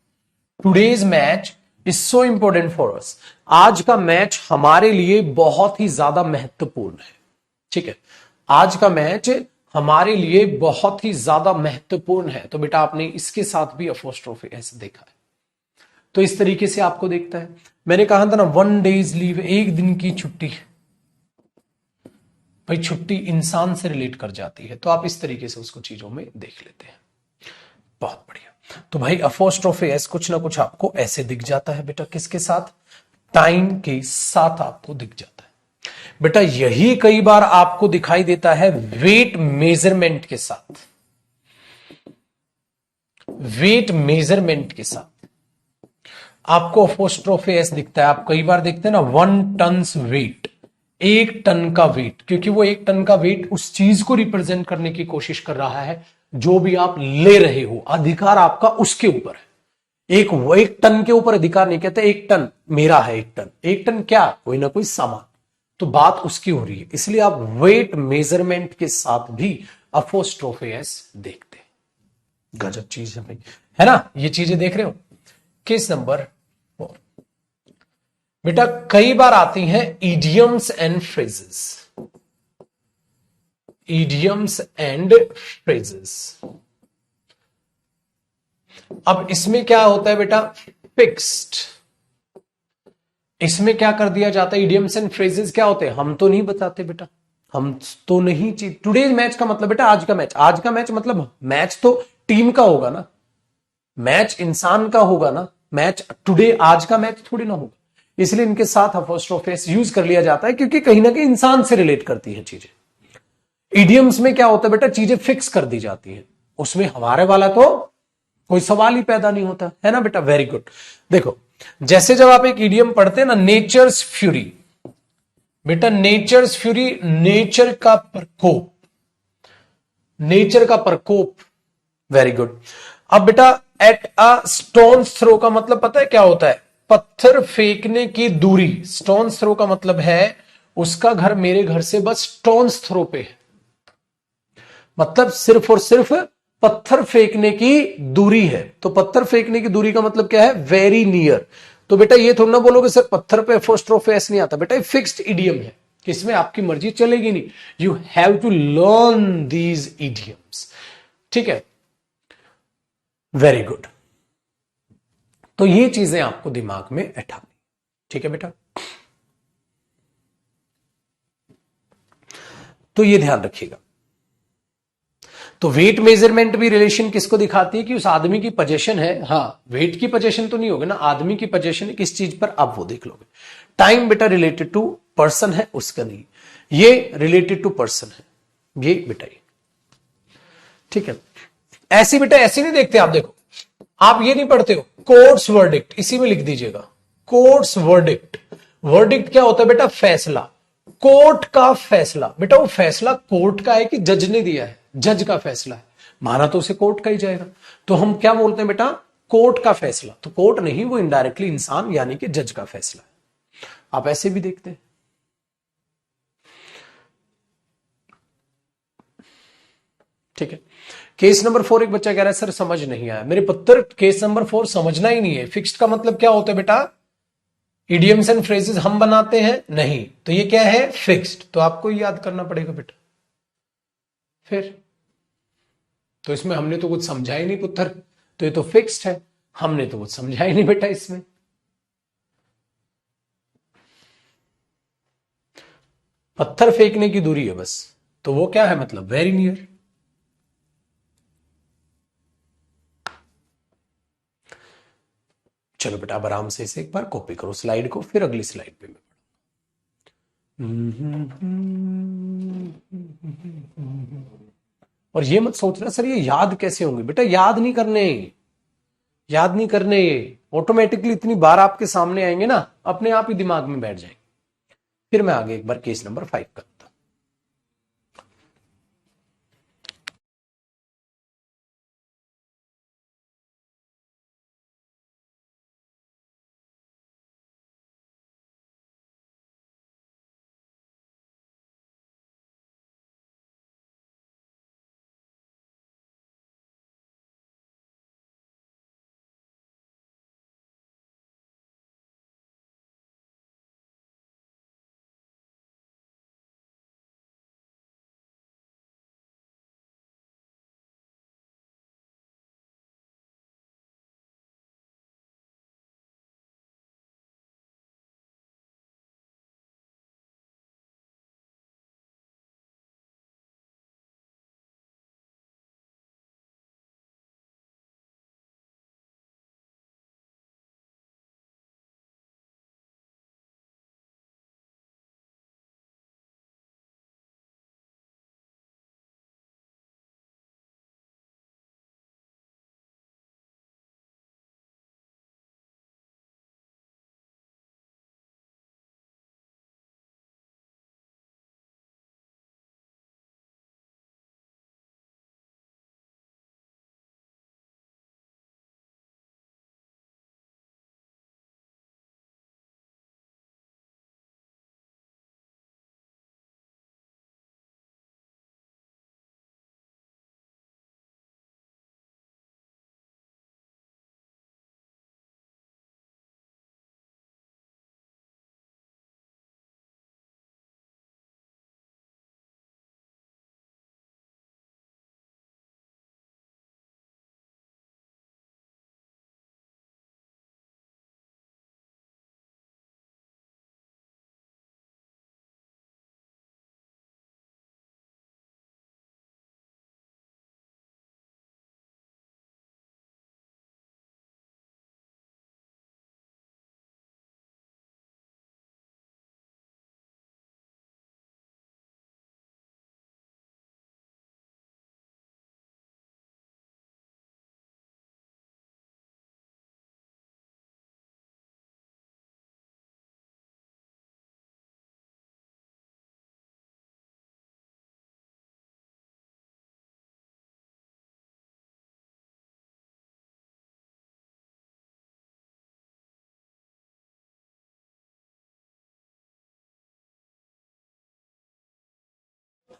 today's match is so important for us, आज का मैच हमारे लिए बहुत ही ज्यादा महत्वपूर्ण है, ठीक है, आज का मैच हमारे लिए बहुत ही ज्यादा महत्वपूर्ण है। तो बेटा आपने इसके साथ भी अपोस्ट्रोफी ऐसे देखा है, तो इस तरीके से आपको देखता है। मैंने कहा था ना 1 डेज लीव, एक दिन की छुट्टी, भाई छुट्टी इंसान से रिलेट कर जाती है, तो आप इस तरीके से उसको चीजों में देख लेते हैं। बहुत बढ़िया। तो भाई अपोस्ट्रोफी एस कुछ ना कुछ आपको ऐसे दिख जाता है बेटा, किसके साथ? टाइम के साथ आपको दिख जाता है। बेटा यही कई बार आपको दिखाई देता है वेट मेजरमेंट के साथ, वेट मेजरमेंट के साथ आपको अपोस्ट्रोफी एस दिखता है। आप कई बार देखते हैं ना 1 टन वेट, 1 टन का वेट, क्योंकि वो 1 टन का वेट उस चीज को रिप्रेजेंट करने की कोशिश कर रहा है जो भी आप ले रहे हो, अधिकार आपका उसके ऊपर है। वो 1 टन के ऊपर अधिकार नहीं कहते 1 टन मेरा है, 1 टन, 1 टन क्या, कोई ना कोई सामान, तो बात उसकी हो रही है। इसलिए आप वेट मेजरमेंट के साथ भी अपोस्ट्रोफी एस देखते हैं। गजब चीज है भाई, है ना, ये चीजें देख रहे हो। केस नंबर 4, बेटा कई बार आती हैं idioms and phrases, idioms and phrases. अब इसमें क्या होता है बेटा, फिक्स्ड, इसमें क्या कर दिया जाता है, इडियम्स एंड फ्रेजेस क्या होते हैं हम तो नहीं बताते बेटा, हम तो नहीं। टुडेज मैच का मतलब बेटा आज का मैच, आज का मैच मतलब मैच तो टीम का होगा ना, मैच इंसान का होगा ना, मैच टुडे आज का मैच थोड़ी ना होगा। इसलिए इनके साथ अपोस्ट्रोफी यूज कर लिया जाता है क्योंकि कहीं ना कहीं इंसान से रिलेट करती है चीजें। इडियम्स में क्या होता है बेटा, चीजें फिक्स कर दी जाती है, उसमें हमारे वाला तो कोई सवाल ही पैदा नहीं होता है ना बेटा। Very good. देखो जैसे जब आप एक इडियम पढ़ते हैं ना, नेचर्स फ्यूरी, बेटा नेचर्स फ्यूरी, नेचर का प्रकोप, नेचर का प्रकोप। Very good. अब बेटा एट अ स्टोन थ्रो का मतलब पता है क्या होता है, पत्थर फेंकने की दूरी। स्टोन थ्रो का मतलब है उसका घर मेरे घर से बस स्टोन थ्रो पे है, मतलब सिर्फ और सिर्फ पत्थर फेंकने की दूरी है। तो पत्थर फेंकने की दूरी का मतलब क्या है, वेरी नियर। तो बेटा ये थोड़ा ना बोलोगे सर पत्थर पे अपोस्ट्रोफी एस नहीं आता, बेटा फिक्स्ड इडियम है, किसमें आपकी मर्जी चलेगी नहीं, you have to learn these idioms, ठीक है। Very good. तो ये चीजें आपको दिमाग में बैठानी, ठीक है बेटा। तो ये ध्यान रखिएगा। तो वेट मेजरमेंट भी रिलेशन किसको दिखाती है कि उस आदमी की पोजीशन है, हाँ वेट की पोजीशन तो नहीं होगी ना, आदमी की पोजीशन किस चीज पर, आप वो देख लोगे। टाइम बेटा रिलेटेड टू पर्सन है, उसका नहीं, ये रिलेटेड टू पर्सन है, ये बेटा ये, ठीक है। ऐसी बेटा ऐसी नहीं देखते आप, देखो आप ये नहीं पढ़ते हो कोर्ट्स वर्डिक्ट, इसी में लिख दीजिएगा कोर्ट्स वर्डिक्ट। वर्डिक्ट क्या होता है बेटा, फैसला, कोर्ट का फैसला। बेटा वो फैसला कोर्ट का है कि जज ने दिया है, जज का फैसला है, माना तो उसे कोर्ट का ही जाएगा। तो हम क्या बोलते हैं बेटा, कोर्ट का फैसला, तो कोर्ट नहीं, वो इनडायरेक्टली इंसान यानी कि जज का फैसला है। आप ऐसे भी देखते हैं, ठीक है। केस नंबर 4 एक बच्चा कह रहा है सर समझ नहीं आया मेरे पुत्र, केस नंबर 4 समझना ही नहीं है। फिक्स्ड का मतलब क्या होता है बेटा, इडियम्स एंड फ्रेजेस हम बनाते हैं नहीं, तो ये क्या है फिक्स्ड, तो आपको याद करना पड़ेगा बेटा। फिर तो इसमें हमने तो कुछ समझा ही नहीं पुत्र, तो ये तो फिक्स्ड है, हमने तो कुछ समझा ही नहीं बेटा इसमें। पत्थर फेंकने की दूरी है बस, तो वो क्या है मतलब वेरी नियर। चलो बेटा अब आराम से इसे एक बार कॉपी करो स्लाइड को, फिर अगली स्लाइड पे मैं और ये मत सोचना सर ये याद कैसे होंगे, बेटा याद नहीं करने, याद नहीं करने, ऑटोमेटिकली इतनी बार आपके सामने आएंगे ना, अपने आप ही दिमाग में बैठ जाएंगे। फिर मैं आगे एक बार केस नंबर 5 का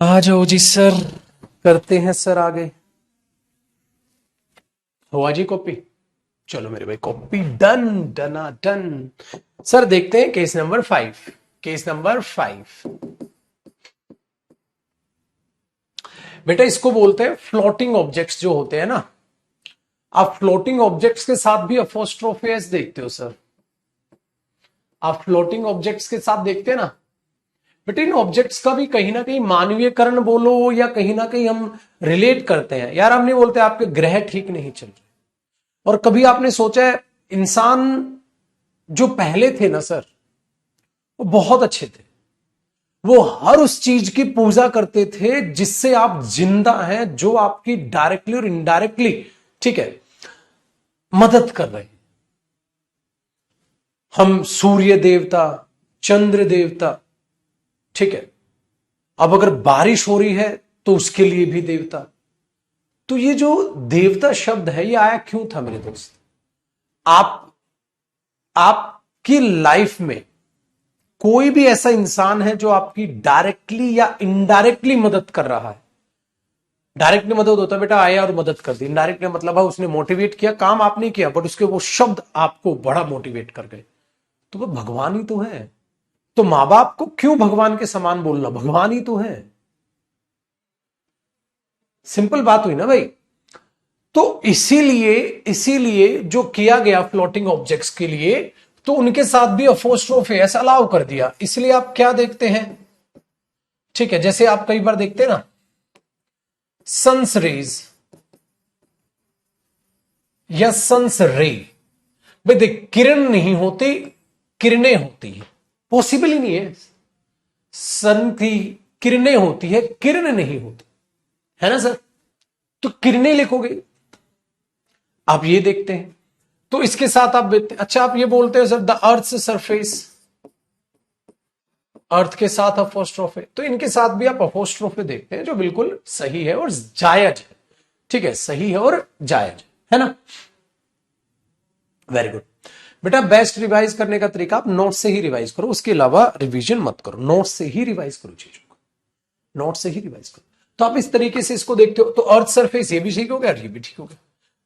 आ जाओ जी सर, करते हैं सर आगे। हुआ जी कॉपी? चलो मेरे भाई, कॉपी डन, डना डन। सर देखते हैं केस नंबर 5। केस नंबर 5 बेटा, इसको बोलते हैं फ्लोटिंग ऑब्जेक्ट्स जो होते हैं ना। आप फ्लोटिंग ऑब्जेक्ट्स के साथ भी अपोस्ट्रोफी एस देखते हो सर। आप फ्लोटिंग ऑब्जेक्ट्स के साथ देखते हैं ना बेटा। इन ऑब्जेक्ट्स का भी कहीं ना कहीं मानवीयकरण बोलो या कहीं ना कहीं हम रिलेट करते हैं। यार हम नहीं बोलते आपके ग्रह ठीक नहीं चल रहे। और कभी आपने सोचा है इंसान जो पहले थे ना सर, वो बहुत अच्छे थे। वो हर उस चीज की पूजा करते थे जिससे आप जिंदा हैं, जो आपकी डायरेक्टली और इनडायरेक्टली, ठीक है, मदद कर रहे हैं। हम सूर्य देवता, चंद्र देवता, ठीक है, अब अगर बारिश हो रही है तो उसके लिए भी देवता। तो ये जो देवता शब्द है ये आया क्यों था मेरे दोस्त? आप आपकी लाइफ में कोई भी ऐसा इंसान है जो आपकी डायरेक्टली या इनडायरेक्टली मदद कर रहा है। डायरेक्टली मदद होता है बेटा, आया और मदद कर दी। इनडायरेक्टली मतलब है उसने मोटिवेट किया, काम आपने किया बट उसके वो शब्द आपको बड़ा मोटिवेट कर गए। तो वो भगवान ही तो है। तो मां बाप को क्यों भगवान के समान बोलना? भगवान ही तो है। सिंपल बात हुई ना भाई। तो इसीलिए इसीलिए जो किया गया फ्लोटिंग ऑब्जेक्ट्स के लिए, तो उनके साथ भी अपोस्ट्रोफी एस अलाउ कर दिया। इसलिए आप क्या देखते हैं, ठीक है, जैसे आप कई बार देखते हैं ना सन्स रेज या सन्स रे। भाई देख, किरण नहीं होती, किरणें होती है। पॉसिबल ही नहीं है। सन की किरणें होती है, किरण नहीं होती है ना सर। तो किरणें लिखोगे, आप ये देखते हैं। तो इसके साथ आप अच्छा आप ये बोलते हैं सर द अर्थ सरफेस, अर्थ के साथ अपोस्ट्रोफे। तो इनके साथ भी आप अपोस्ट्रोफे देखते हैं, जो बिल्कुल सही है और जायज है। ठीक है, सही है और जायज है ना। वेरी गुड बेटा। बेस्ट रिवाइज करने का तरीका, आप नोट से ही रिवाइज करो, उसके अलावा रिवीजन मत करो। नोट से ही रिवाइज करो चीजों को, नोट से ही रिवाइज करो। तो आप इस तरीके से इसको देखते हो। तो अर्थ सरफेस ये भी ठीक हो गया और ये भी ठीक हो गया।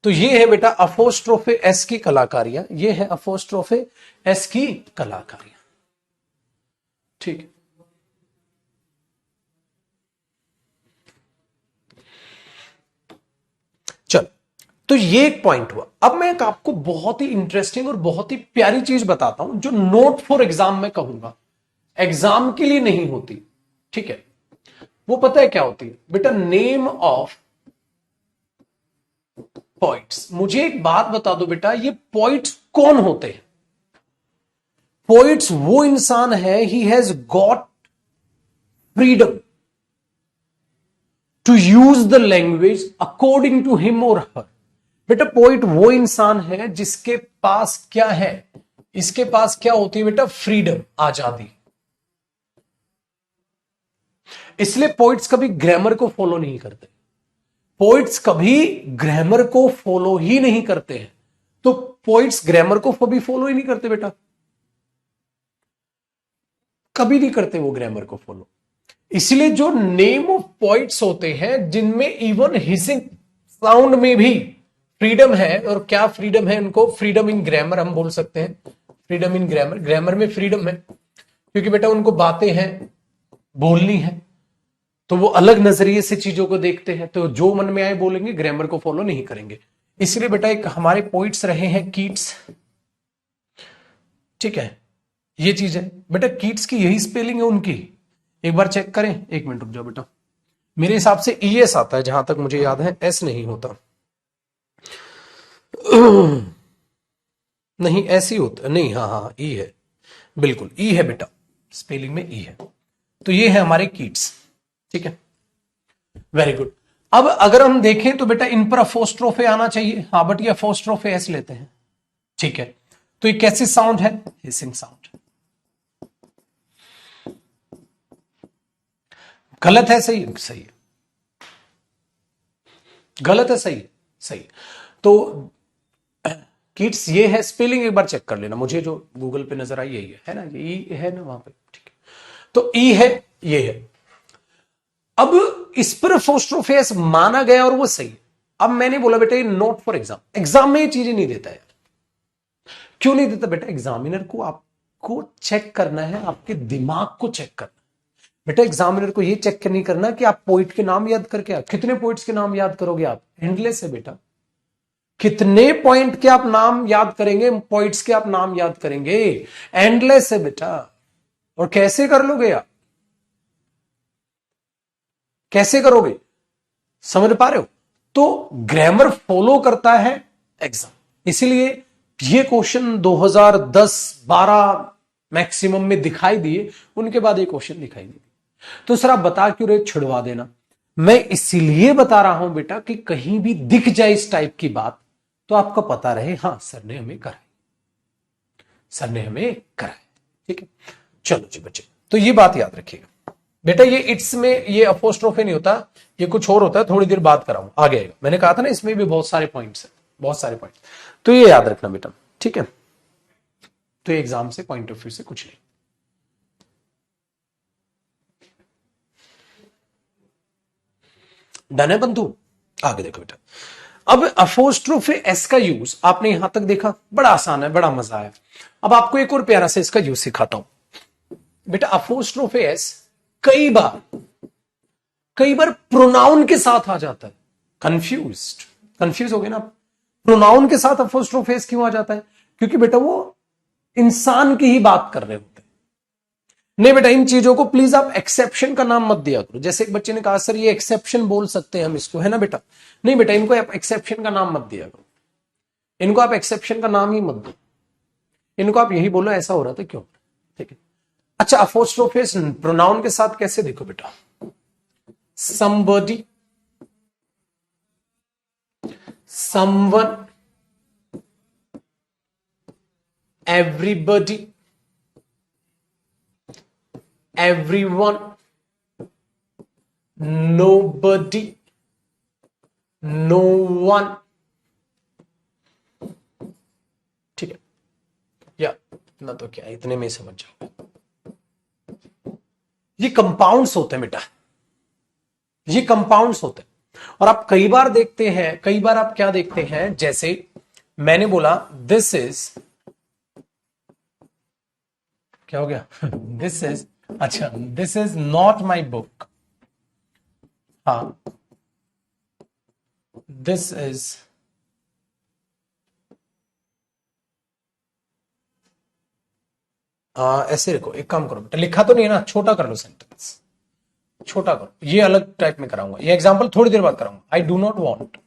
तो ये है बेटा अपोस्ट्रोफे एस की कलाकारियां, ये है अपोस्ट्रोफे एस की कलाकारियां। ठीक है, चलो। तो ये एक पॉइंट हुआ। अब मैं एक आपको बहुत ही इंटरेस्टिंग और बहुत ही प्यारी चीज बताता हूं, जो नोट फॉर एग्जाम में कहूंगा, एग्जाम के लिए नहीं होती। ठीक है, वो पता है क्या होती है बेटा? Name of points. मुझे एक बात बता दो बेटा, ये पॉइंट्स कौन होते हैं? पॉइंट्स वो इंसान है, he has got freedom to use the language according to him और हर। बेटा पोइट वो इंसान है जिसके पास क्या है, इसके पास क्या होती है बेटा? फ्रीडम, आजादी। इसलिए पोइट्स कभी ग्रामर को फॉलो नहीं करते। पोइट्स कभी ग्रामर को फॉलो ही नहीं करते हैं। तो पोइट्स ग्रामर को कभी फॉलो ही नहीं करते बेटा, कभी नहीं करते वो ग्रामर को फॉलो। इसलिए जो नेम ऑफ पॉइंट्स होते हैं जिनमें इवन हिसिंग साउंड में भी फ्रीडम है, और क्या फ्रीडम है उनको? फ्रीडम इन ग्रामर हम बोल सकते हैं। फ्रीडम इन ग्रामर, ग्रामर में फ्रीडम है क्योंकि बेटा उनको बातें हैं बोलनी है, तो वो अलग नजरिए से चीजों को देखते हैं। तो जो मन में आए बोलेंगे, ग्रामर को फॉलो नहीं करेंगे। इसलिए बेटा एक हमारे पोइट्स रहे हैं कीट्स। ठीक है, ये चीज है बेटा, कीट्स की यही स्पेलिंग है उनकी। एक बार चेक करें, एक मिनट रुक जाओ बेटा। मेरे हिसाब से ईएस आता है जहां तक मुझे याद है, एस नहीं होता। नहीं ऐसी होता नहीं, हाँ हाँ ई है, बिल्कुल ई है बेटा, स्पेलिंग में ई है। तो ये है हमारे कीट्स। ठीक है, वेरी गुड। अब अगर हम देखें तो बेटा इन पर अपोस्ट्रोफे आना चाहिए, हाँ बट ये अपोस्ट्रोफे एस लेते हैं। ठीक है, तो ये कैसे साउंड है? Hissing sound. गलत है सही? सही है। गलत है सही है? सही। तो किड्स ये है, स्पेलिंग एक बार चेक कर लेना, मुझे जो गूगल पे नजर आई यही है ना, ये ई है ना वहां पे। ठीक है, तो ई है, ये है। अब इस पर अपोस्ट्रोफी एस माना गया और वो सही है। अब मैंने बोला बेटा ये नोट फॉर एग्जाम, एग्जाम में ये चीजें नहीं देता यार। क्यों नहीं देता बेटा? एग्जामिनर को आपको चेक करना है, आपके दिमाग को चेक करना है बेटा। एग्जामिनर को ये चेक नहीं करना कि आप पोइट के नाम याद करके आप कितने पोइट्स के नाम याद करोगे, आप एंडलेस है बेटा। कितने पॉइंट के आप नाम याद करेंगे, पॉइंट्स के आप नाम याद करेंगे, एंडलेस है बेटा। और कैसे कर लोगे आप? कैसे करोगे? समझ पा रहे हो? तो ग्रामर फॉलो करता है एग्जाम। इसीलिए ये क्वेश्चन 2010-12 मैक्सिमम में दिखाई दिए, उनके बाद ये क्वेश्चन दिखाई नहीं दिए। तो सर आप बता क्यों रहे, छिड़वा देना। मैं इसीलिए बता रहा हूं बेटा कि कहीं भी दिख जाए इस टाइप की बात तो आपको पता रहे, हां सर ने हमें कराई, सर ने हमें कराया। ठीक है, चलो जी बच्चे, तो ये बात याद रखिएगा बेटा। ये इट्स में ये अपोस्ट्रोफी नहीं होता, ये कुछ और होता है, थोड़ी देर बात कराऊंगा, आगे आएगा। मैंने कहा था ना इसमें भी बहुत सारे पॉइंट्स हैं, बहुत सारे पॉइंट्स, तो ये याद रखना बेटा। ठीक है, तो एग्जाम से पॉइंट ऑफ व्यू से कुछ नहीं। डन है बंधु? आगे देखो बेटा। अब अपोस्ट्रोफी एस का यूज आपने यहां तक देखा, बड़ा आसान है, बड़ा मजा है। अब आपको एक और प्यारा से इसका यूज सिखाता हूं बेटा। अपोस्ट्रोफी एस कई बार प्रोनाउन के साथ आ जाता है। कंफ्यूज हो गए ना आप? प्रोनाउन के साथ अपोस्ट्रोफी एस क्यों आ जाता है? क्योंकि बेटा वो इंसान की ही बात कर रहे होते हैं। नहीं बेटा, इन चीजों को प्लीज आप एक्सेप्शन का नाम मत दिया करो। जैसे एक बच्चे ने कहा सर ये एक्सेप्शन बोल सकते हैं हम इसको, है ना बेटा? नहीं बेटा, इनको आप एक्सेप्शन का नाम मत दिया करो, इनको आप एक्सेप्शन का नाम ही मत दो, इनको आप यही बोलो ऐसा हो रहा था क्यों। ठीक है, अच्छा अपोस्ट्रोफी एस प्रोनाउन के साथ कैसे, देखो बेटा। somebody, someone, everybody, everyone, nobody, no one। ठीक है, या ना तो क्या, इतने में समझ जाओ। ये कंपाउंड्स होते हैं बेटा, ये कंपाउंड्स होते हैं। और आप कई बार देखते हैं, कई बार आप क्या देखते हैं, जैसे मैंने बोला दिस इज, क्या हो गया दिस इज, अच्छा this is not my book, हाँ दिस इज ऐसे रखो, एक काम करो बेटा, लिखा तो नहीं है ना, छोटा कर लो सेंटेंस, छोटा करो। ये अलग टाइप में कराऊंगा, ये एग्जांपल थोड़ी देर बाद कराऊंगा। I do not want,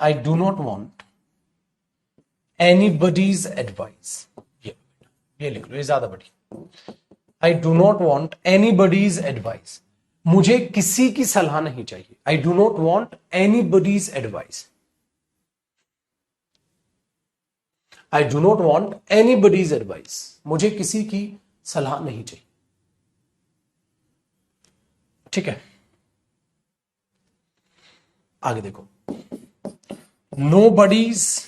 I do not want anybody's advice, ये लिख लो, ये ज्यादा बढ़िया। I do not want anybody's advice, मुझे किसी की सलाह नहीं चाहिए। I do not want anybody's advice, I do not want anybody's advice, मुझे किसी की सलाह नहीं चाहिए। ठीक है, आगे देखो। नो बडीज,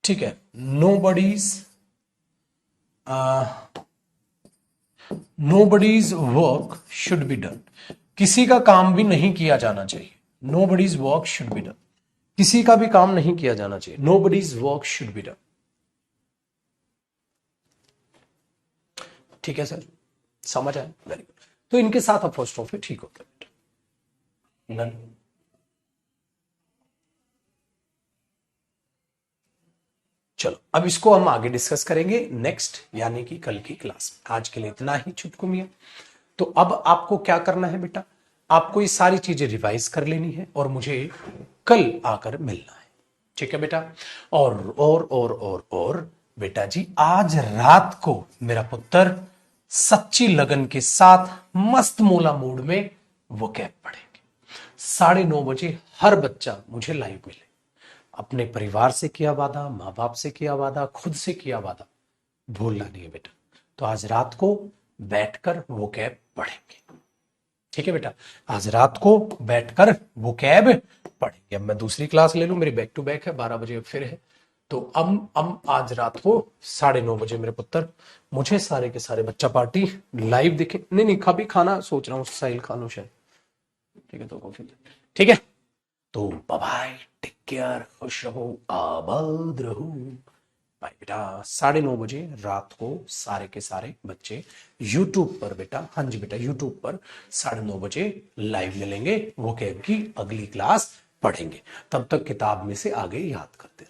ठीक है, nobody's, nobody's work should be done, किसी का काम भी नहीं किया जाना चाहिए। Nobody's work should be done, किसी का भी काम नहीं किया जाना चाहिए। Nobody's work should be done. ठीक है सर, समझ आया, वेरी गुड। तो इनके साथ अपोस्ट्रोफी ठीक होता है। नन, चलो अब इसको हम आगे डिस्कस करेंगे नेक्स्ट, यानी कि कल की क्लास में। आज के लिए इतना ही चुटकुमिया। तो अब आपको क्या करना है बेटा, आपको ये सारी चीजें रिवाइज कर लेनी है और मुझे कल आकर मिलना है। ठीक है बेटा? और बेटा जी, आज रात को मेरा पुत्र सच्ची लगन के साथ मस्त मोला मूड में वो कैब पढ़ेंगे। 9:30 बजे हर बच्चा मुझे लाइव मिले। अपने परिवार से किया वादा, माँ बाप से किया वादा, खुद से किया वादा भूलना नहीं है बेटा। तो आज रात को बैठकर वो कैब पढ़ेंगे। ठीक है बेटा? आज रात को बैठकर वो कैब पढ़ेंगे। अब मैं दूसरी क्लास ले लूं, मेरी बैक टू बैक है, 12 बजे फिर है, तो अब आज रात को 9:30 बजे मेरे पुत्र, मुझे सारे के सारे बच्चा पार्टी लाइव दिखे। नहीं नहीं, कभी खाना सोच रहा हूँ, साहिल खा लो शायद। ठीक है तो कॉफी, ठीक है। तो बाय बाय, टेक केयर, खुश रहो, आबाद रहो। बाय बेटा। 9:30 बजे रात को सारे के सारे बच्चे यूट्यूब पर बेटा, हाँ जी बेटा, यूट्यूब पर 9:30 बजे लाइव मिलेंगे। वो कैब की अगली क्लास पढ़ेंगे। तब तक किताब में से आगे याद करते